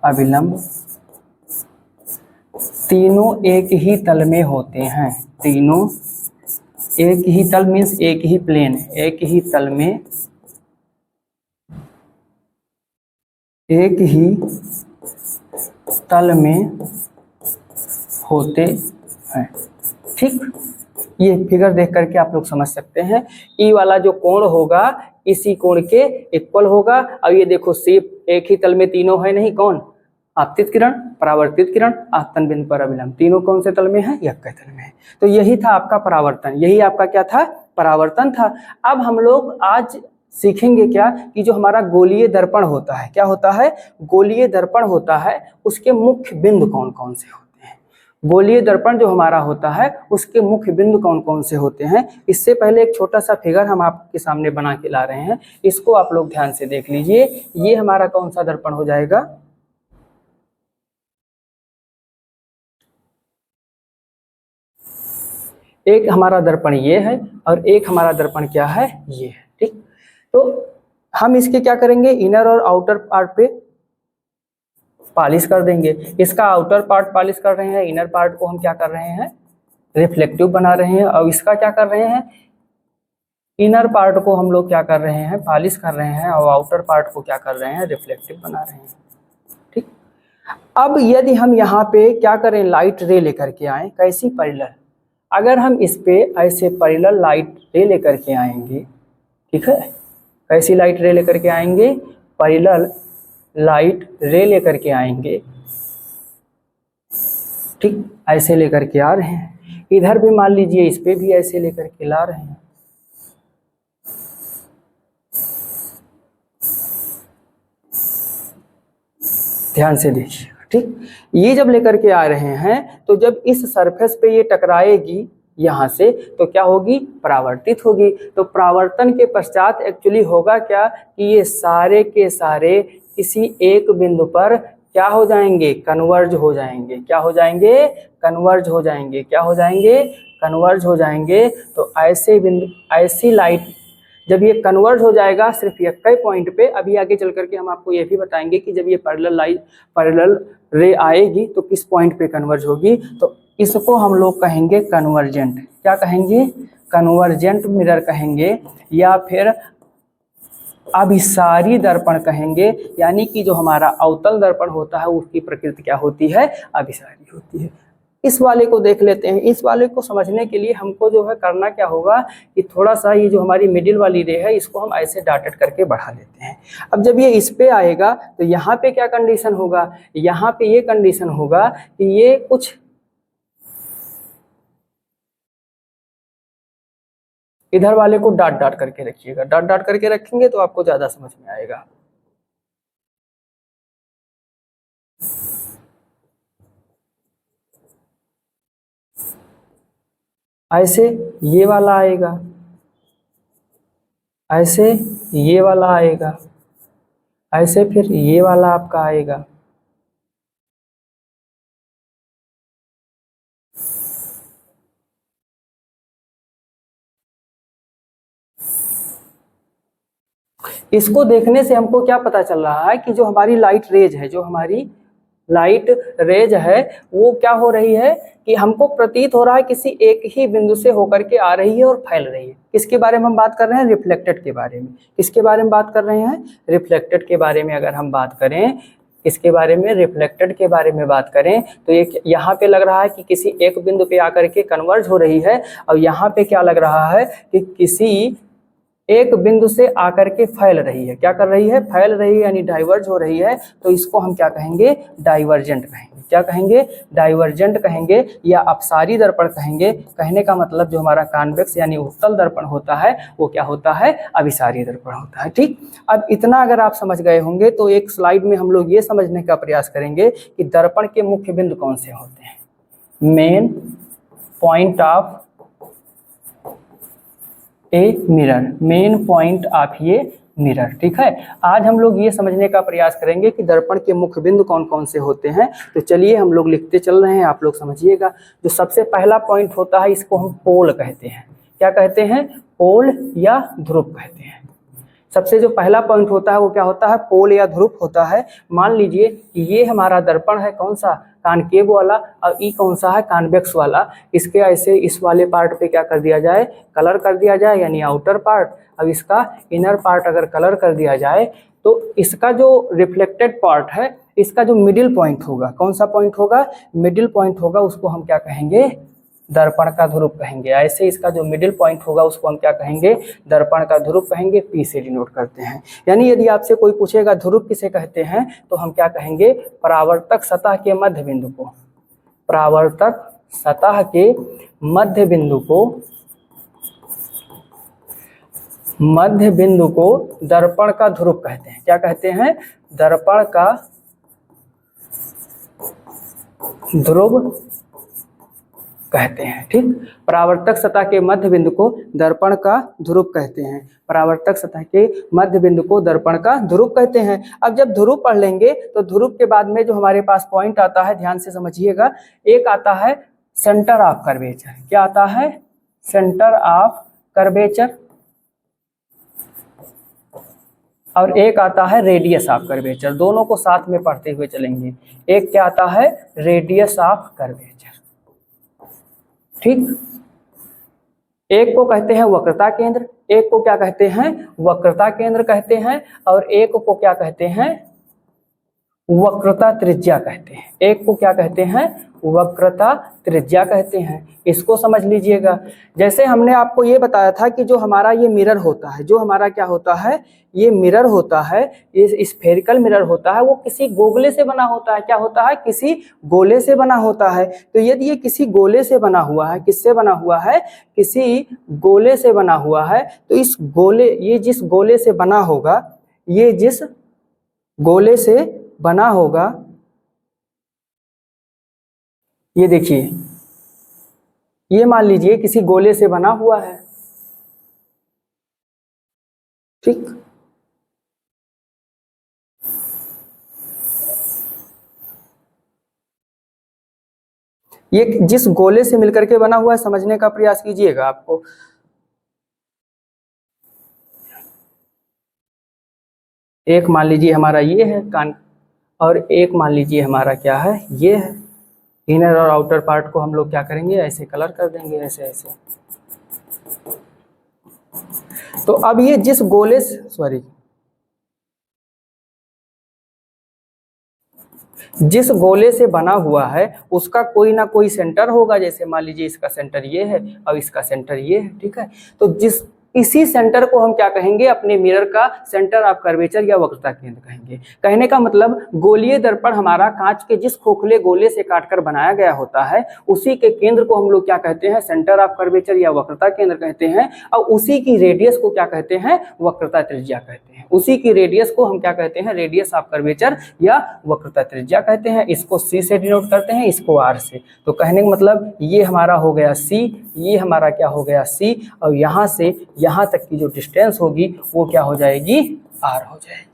अभिलंब, तीनों एक ही तल में होते हैं। तीनों एक ही तल मीन्स एक ही प्लेन, एक ही तल में होते हैं। ठीक, ये फिगर देख करके आप लोग समझ सकते हैं। ई वाला जो कोण होगा इसी कोण के इक्वल होगा। अब ये देखो शेप एक ही तल में तीनों है नहीं, कौन, आपतित किरण, परावर्तित किरण, आपतन बिंदु पर अभिलंब, तीनों कौन से तल में है, यक्ष तल में है। तो यही था आपका परावर्तन, यही आपका क्या था, परावर्तन था। अब हम लोग आज सीखेंगे क्या कि जो हमारा गोलीय दर्पण होता है, क्या होता है, गोलीय दर्पण होता है, उसके मुख्य बिंदु कौन कौन से होते हैं। गोलीय दर्पण जो हमारा होता है उसके मुख्य बिंदु कौन कौन से होते हैं। इससे पहले एक छोटा सा फिगर हम आपके सामने बना के ला रहे हैं, इसको आप लोग ध्यान से देख लीजिए। ये हमारा कौन सा दर्पण हो जाएगा, एक हमारा दर्पण ये है और एक हमारा दर्पण क्या है, ये है। ठीक, तो हम इसके क्या करेंगे, इनर और आउटर पार्ट पे पॉलिश कर देंगे। इसका आउटर पार्ट पॉलिश कर रहे हैं, इनर पार्ट को हम क्या कर रहे हैं, रिफ्लेक्टिव बना रहे हैं। और इसका क्या कर रहे हैं, इनर पार्ट को हम लोग क्या कर रहे हैं, पॉलिश कर रहे हैं, और आउटर पार्ट को क्या कर रहे हैं, रिफ्लेक्टिव बना रहे हैं। ठीक, अब यदि हम यहाँ पे क्या करें, लाइट रे लेकर के आए, कैसी, पैरेलल। अगर हम इस पे ऐसे पैरेलल लाइट रे लेकर के आएंगे, ठीक है, कैसी लाइट रे लेकर के आएंगे, पैरेलल लाइट रे लेकर के आएंगे। ठीक, ऐसे लेकर के आ रहे हैं। इधर भी मान लीजिए इस पे भी ऐसे लेकर के ला रहे हैं। ध्यान से देखिए। ठीक, ये जब लेकर के आ रहे हैं तो जब इस सरफेस पे ये टकराएगी यहाँ से, तो क्या होगी, परावर्तित होगी। तो परावर्तन के पश्चात एक्चुअली होगा क्या कि ये सारे के सारे किसी एक बिंदु पर क्या हो जाएंगे, कन्वर्ज हो जाएंगे। क्या हो जाएंगे, कन्वर्ज हो जाएंगे। क्या हो जाएंगे, कन्वर्ज हो जाएंगे। तो ऐसे बिंदु, ऐसी लाइट जब ये कन्वर्ज हो जाएगा सिर्फ एक ही पॉइंट पे, अभी आगे चल करके हम आपको ये भी बताएंगे कि जब ये पैरेलल रे आएगी तो किस पॉइंट पे कन्वर्ज होगी, तो इसको हम लोग कहेंगे कन्वर्जेंट। क्या कहेंगे? कन्वर्जेंट मिरर कहेंगे, या फिर अभिसारी दर्पण कहेंगे। यानी कि जो हमारा अवतल दर्पण होता है उसकी प्रकृति क्या होती है? अभिसारी होती है। इस वाले को देख लेते हैं। इस वाले को समझने के लिए हमको जो है करना क्या होगा कि थोड़ा सा ये जो हमारी मिडिल वाली रे है इसको हम ऐसे डॉटेड करके बढ़ा लेते हैं। अब जब ये इस पे आएगा तो यहाँ पे क्या कंडीशन होगा? यहाँ पे ये कंडीशन होगा कि ये कुछ इधर वाले को डॉट डॉट करके रखिएगा। डॉट डॉट करके रखेंगे तो आपको ज्यादा समझ में आएगा। ऐसे ये वाला आएगा, ऐसे ये वाला आएगा, ऐसे फिर ये वाला आपका आएगा। इसको देखने से हमको क्या पता चल रहा है कि जो हमारी लाइट रेज है, जो हमारी लाइट रेज है वो क्या हो रही है कि हमको प्रतीत हो रहा है किसी एक ही बिंदु से होकर के आ रही है और फैल रही है। किसके बारे में हम बात कर रहे हैं? रिफ्लेक्टेड के बारे में। किसके बारे में बात कर रहे हैं? रिफ्लेक्टेड के बारे में। अगर हम बात करें इसके बारे में, रिफ्लेक्टेड के बारे में बात करें तो ये यहाँ पे लग रहा है कि किसी एक बिंदु पे आकर के कन्वर्ज हो रही है, और यहाँ पे क्या लग रहा है कि किसी एक बिंदु से आकर के फैल रही है। क्या कर रही है? फैल रही है, यानी डाइवर्ज हो रही है। तो इसको हम क्या कहेंगे? डाइवर्जेंट कहेंगे। क्या कहेंगे? डाइवर्जेंट कहेंगे या अपसारी दर्पण कहेंगे। कहने का मतलब जो हमारा कॉन्वेक्स यानी उत्तल दर्पण होता है वो क्या होता है? अभिसारी दर्पण होता है। ठीक, अब इतना अगर आप समझ गए होंगे तो एक स्लाइड में हम लोग ये समझने का प्रयास करेंगे कि दर्पण के मुख्य बिंदु कौन से होते हैं। Main point of a mirror, main point of ये मिरर। ठीक है, आज हम लोग ये समझने का प्रयास करेंगे कि दर्पण के मुख्य बिंदु कौन कौन से होते हैं। तो चलिए हम लोग लिखते चल रहे हैं, आप लोग समझिएगा। जो सबसे पहला पॉइंट होता है इसको हम पोल कहते हैं। क्या कहते हैं? पोल या ध्रुव कहते हैं। सबसे जो पहला पॉइंट होता है वो क्या होता है? पोल या ध्रुव होता है। मान लीजिए कि ये हमारा दर्पण है, कौन सा? कॉनकेव वाला, और ई कौन सा है? कॉन्वेक्स वाला। इसके ऐसे इस वाले पार्ट पे क्या कर दिया जाए? कलर कर दिया जाए, यानी आउटर पार्ट। अब इसका इनर पार्ट अगर कलर कर दिया जाए तो इसका जो रिफ्लेक्टेड पार्ट है, इसका जो मिडिल पॉइंट होगा, कौन सा पॉइंट होगा? मिडिल पॉइंट होगा, उसको हम क्या कहेंगे? दर्पण का ध्रुव कहेंगे। ऐसे इसका जो मिडिल पॉइंट होगा उसको हम क्या कहेंगे? दर्पण का ध्रुव कहेंगे। पी से डिनोट करते हैं। यानी यदि आपसे कोई पूछेगा ध्रुव किसे कहते हैं तो हम क्या कहेंगे? परावर्तक सतह के मध्य बिंदु को, परावर्तक सतह के मध्य बिंदु को, मध्य बिंदु को दर्पण का ध्रुव कहते हैं। क्या कहते हैं? दर्पण का ध्रुव कहते हैं। ठीक, परावर्तक सतह के मध्य बिंदु को दर्पण का ध्रुव कहते हैं। परावर्तक सतह के मध्य बिंदु को दर्पण का ध्रुव कहते हैं। अब जब ध्रुव पढ़ लेंगे तो ध्रुव के बाद में जो हमारे पास पॉइंट आता है, ध्यान से समझिएगा, एक आता है सेंटर ऑफ कर्वेचर। क्या आता है? Centre of curvature. और एक आता है रेडियस ऑफ कर्वेचर। दोनों को साथ में पढ़ते हुए चलेंगे। एक क्या आता है? Radius of curvature. ठीक, एक को कहते हैं वक्रता केंद्र, एक को क्या कहते हैं? वक्रता केंद्र कहते हैं, और एक को क्या कहते हैं? वक्रता त्रिज्या कहते हैं। एक को क्या कहते हैं? वक्रता त्रिज्या कहते हैं। इसको समझ लीजिएगा। जैसे हमने आपको ये बताया था कि जो हमारा ये मिरर होता है, जो हमारा क्या होता है? ये मिरर होता है, ये स्फेरिकल मिरर होता है, वो किसी गोले से बना होता है। क्या होता है? किसी गोले से बना होता है। तो यदि ये किसी गोले से बना हुआ है, किससे बना हुआ है? किसी गोले से बना हुआ है, तो इस गोले, ये जिस गोले से बना होगा, ये जिस गोले से बना होगा, ये देखिए, ये मान लीजिए किसी गोले से बना हुआ है। ठीक, ये जिस गोले से मिलकर के बना हुआ है, समझने का प्रयास कीजिएगा। आपको एक मान लीजिए हमारा ये है कान, और एक मान लीजिए हमारा क्या है, ये है। इनर और आउटर पार्ट को हम लोग क्या करेंगे, ऐसे कलर कर देंगे, ऐसे ऐसे। तो अब ये जिस गोले से, सॉरी, जिस गोले से बना हुआ है उसका कोई ना कोई सेंटर होगा। जैसे मान लीजिए इसका सेंटर ये है और इसका सेंटर ये है, ठीक है। तो जिस इसी सेंटर को हम क्या कहेंगे, अपने मिरर का सेंटर ऑफ कर्वेचर या वक्रता केंद्र कहेंगे। कहने का मतलब गोलीय दर्पण हमारा कांच के जिस खोखले गोले से काटकर बनाया गया होता है उसी के केंद्र को हम लोग क्या कहते हैं, सेंटर ऑफ कर्वेचर या वक्रता केंद्र कहते हैं। और उसी की रेडियस को क्या कहते हैं, वक्रता त्रिज्या कहते हैं। उसी की रेडियस को हम क्या कहते हैं, रेडियस ऑफ कर्वेचर या वक्रता त्रिज्या कहते हैं। इसको सी से डिनोट करते हैं, इसको आर से। तो कहने का मतलब ये हमारा हो गया सी, ये हमारा क्या हो गया सी, और यहाँ से यहाँ तक की जो डिस्टेंस होगी वो क्या हो जाएगी, आर हो जाएगी।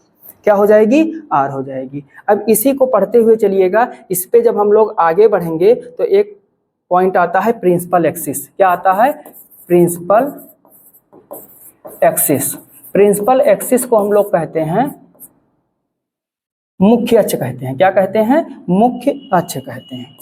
क्या हो जाएगी, आर हो जाएगी। अब इसी को पढ़ते हुए चलिएगा। इस पे जब हम लोग आगे बढ़ेंगे तो एक पॉइंट आता है प्रिंसिपल एक्सिस। क्या आता है, प्रिंसिपल एक्सिस। प्रिंसिपल एक्सिस को हम लोग कहते हैं मुख्य अक्ष कहते हैं। क्या कहते हैं, मुख्य अक्ष कहते हैं।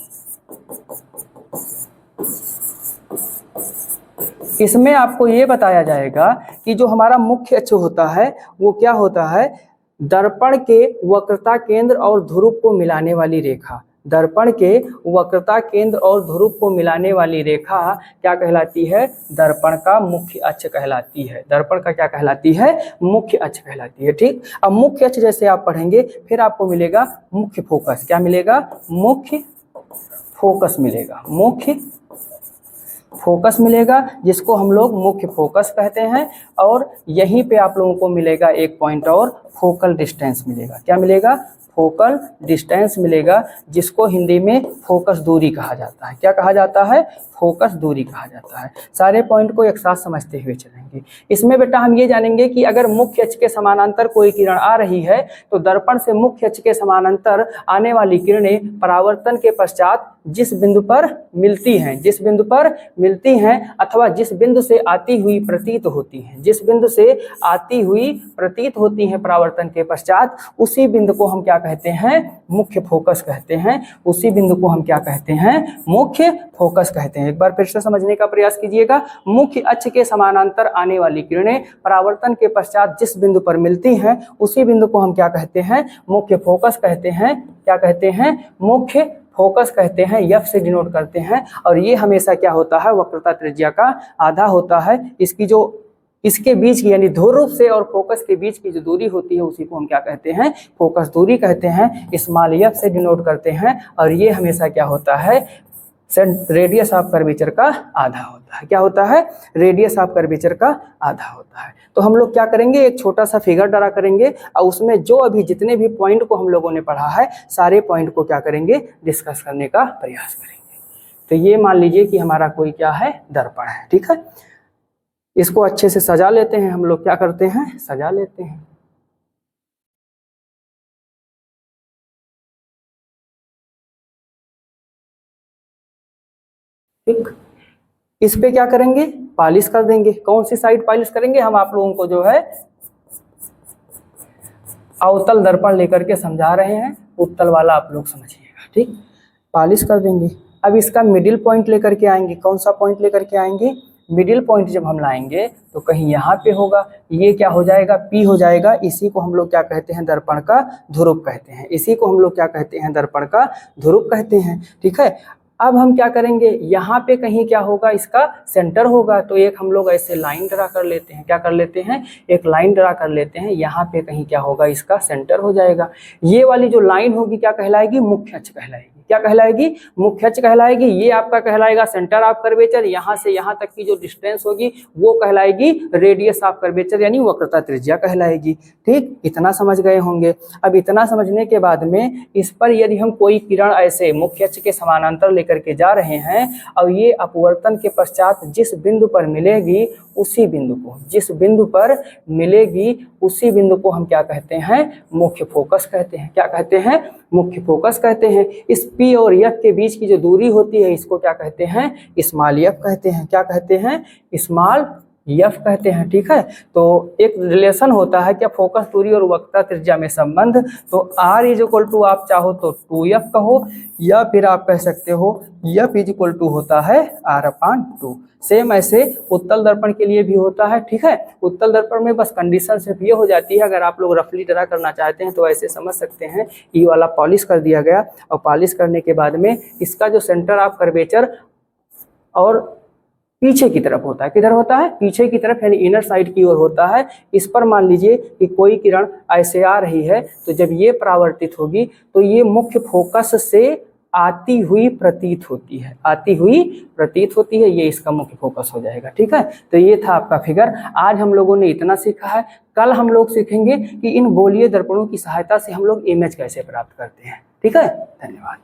इसमें आपको ये बताया जाएगा कि जो हमारा मुख्य अक्ष होता है वो क्या होता है, दर्पण के वक्रता केंद्र और ध्रुव को मिलाने वाली रेखा। दर्पण के वक्रता केंद्र और ध्रुव को मिलाने वाली रेखा क्या कहलाती है, दर्पण का मुख्य अक्ष कहलाती है। दर्पण का क्या कहलाती है, मुख्य अक्ष कहलाती है। ठीक, अब मुख्य अक्ष जैसे आप पढ़ेंगे फिर आपको मिलेगा मुख्य फोकस। क्या मिलेगा, मुख्य फोकस मिलेगा। मुख्य फोकस मिलेगा, जिसको हम लोग मुख्य फोकस कहते हैं। और यहीं पे आप लोगों को मिलेगा एक पॉइंट और, फोकल डिस्टेंस मिलेगा। क्या मिलेगा, फोकल डिस्टेंस मिलेगा, जिसको हिंदी में फोकस दूरी कहा जाता है। क्या कहा जाता है, फोकस दूरी कहा जाता है। सारे पॉइंट को एक साथ समझते हुए चलेंगे। इसमें बेटा हम ये जानेंगे कि अगर मुख्य अक्ष के समानांतर कोई किरण आ रही है तो दर्पण से मुख्य अक्ष के समानांतर आने वाली किरणें परावर्तन के पश्चात जिस बिंदु पर मिलती हैं, जिस बिंदु पर मिलती हैं अथवा जिस बिंदु से आती हुई प्रतीत होती हैं, जिस बिंदु से आती हुई प्रतीत होती हैं परावर्तन के पश्चात, उसी बिंदु को हम क्या कहते हैं, मुख्य फोकस कहते हैं। उसी बिंदु को हम क्या कहते हैं, मुख्य फोकस कहते हैं। एक बार फिर से समझने का प्रयास कीजिएगा। मुख्य अक्ष के समानांतर आने वाली किरणें परावर्तन के पश्चात जिस बिंदु पर मिलती हैं उसी बिंदु को हम क्या कहते हैं, मुख्य फोकस कहते हैं। क्या कहते हैं, मुख्य फोकस कहते हैं। एफ से डिनोट करते हैं। और ये हमेशा क्या होता है, वक्रता त्रिज्या का आधा होता है। इसकी जो इसके बीच की यानी ध्रुव से और फोकस के बीच की जो दूरी होती है उसी को हम क्या कहते हैं, फोकस दूरी कहते हैं। स्मॉल एफ से डिनोट करते हैं। और ये हमेशा क्या होता है, रेडियस ऑफ कर्वेचर का आधा होता है। क्या होता है, रेडियस ऑफ कर्वेचर का आधा होता है। तो हम लोग क्या करेंगे, एक छोटा सा फिगर ड्रा करेंगे और उसमें जो अभी जितने भी पॉइंट को हम लोगों ने पढ़ा है सारे पॉइंट को क्या करेंगे, डिस्कस करने का प्रयास करेंगे। तो ये मान लीजिए कि हमारा कोई क्या है, दर्पण है। ठीक है, इसको अच्छे से सजा लेते हैं। हम लोग क्या करते हैं, सजा लेते हैं। ठीक, इस पे क्या करेंगे, पॉलिश कर देंगे। कौन सी साइड पॉलिश करेंगे, हम आप लोगों को जो है अवतल दर्पण लेकर के समझा रहे हैं, उत्तल वाला आप लोग समझिएगा। ठीक, पॉलिश कर देंगे। अब इसका मिडिल पॉइंट लेकर के आएंगे। कौन सा पॉइंट लेकर के आएंगे, मिडिल पॉइंट जब हम लाएंगे तो कहीं यहाँ पे होगा, ये क्या हो जाएगा, पी हो जाएगा। इसी को हम लोग क्या कहते हैं, दर्पण का ध्रुव कहते हैं। इसी को हम लोग क्या कहते हैं, दर्पण का ध्रुव कहते हैं। ठीक है, अब हम क्या करेंगे, यहाँ पे कहीं क्या होगा, इसका सेंटर होगा। तो एक हम लोग ऐसे लाइन ड्रा कर लेते हैं। क्या कर लेते हैं, एक लाइन ड्रा कर लेते हैं। यहाँ पे कहीं क्या होगा, इसका सेंटर हो जाएगा। ये वाली जो लाइन होगी क्या कहलाएगी, मुख्य अक्ष कहलाएगी। क्या कहलाएगी, मुख्य अक्ष कहलाएगी। ये आपका कहलाएगा सेंटर ऑफ कर्वेचर। यहाँ से यहाँ तक की जो डिस्टेंस होगी वो कहलाएगी रेडियस ऑफ कर्वेचर यानी वक्रता त्रिज्या कहलाएगी। ठीक, इतना समझ गए होंगे। अब इतना समझने के बाद में इस पर यदि हम कोई किरण ऐसे मुख्य अक्ष के समानांतर लेकर के जा रहे हैं और ये अपवर्तन के पश्चात जिस बिंदु पर मिलेगी उसी बिंदु को, जिस बिंदु पर मिलेगी उसी बिंदु को हम क्या कहते हैं, मुख्य फोकस कहते हैं। क्या कहते हैं, मुख्य फोकस कहते हैं। इस पी और एफ के बीच की जो दूरी होती है इसको क्या कहते हैं, स्मॉल एफ कहते हैं। क्या कहते हैं, स्मॉल एफ कहते हैं। ठीक है, तो एक रिलेशन होता है क्या, फोकस दूरी और वक्रता त्रिज्या में संबंध। तो r इज इक्वल टू आप चाहो तो 2f कहो, या फिर आप कह सकते हो f इज इक्वल टू होता है r/2। सेम ऐसे उत्तल दर्पण के लिए भी होता है। ठीक है, उत्तल दर्पण में बस कंडीशन सिर्फ ये हो जाती है, अगर आप लोग रफली ड्रा करना चाहते हैं तो ऐसे समझ सकते हैं, ये वाला पॉलिश कर दिया गया, और पॉलिश करने के बाद में इसका जो सेंटर ऑफ कर्वेचर और पीछे की तरफ होता है, किधर होता है, पीछे की तरफ, यानी इनर साइड की ओर होता है। इस पर मान लीजिए कि कोई किरण ऐसे आ रही है, तो जब ये परावर्तित होगी तो ये मुख्य फोकस से आती हुई प्रतीत होती है, आती हुई प्रतीत होती है, ये इसका मुख्य फोकस हो जाएगा। ठीक है, तो ये था आपका फिगर। आज हम लोगों ने इतना सीखा है। कल हम लोग सीखेंगे कि इन गोलीय दर्पणों की सहायता से हम लोग इमेज कैसे प्राप्त करते हैं। ठीक है, धन्यवाद।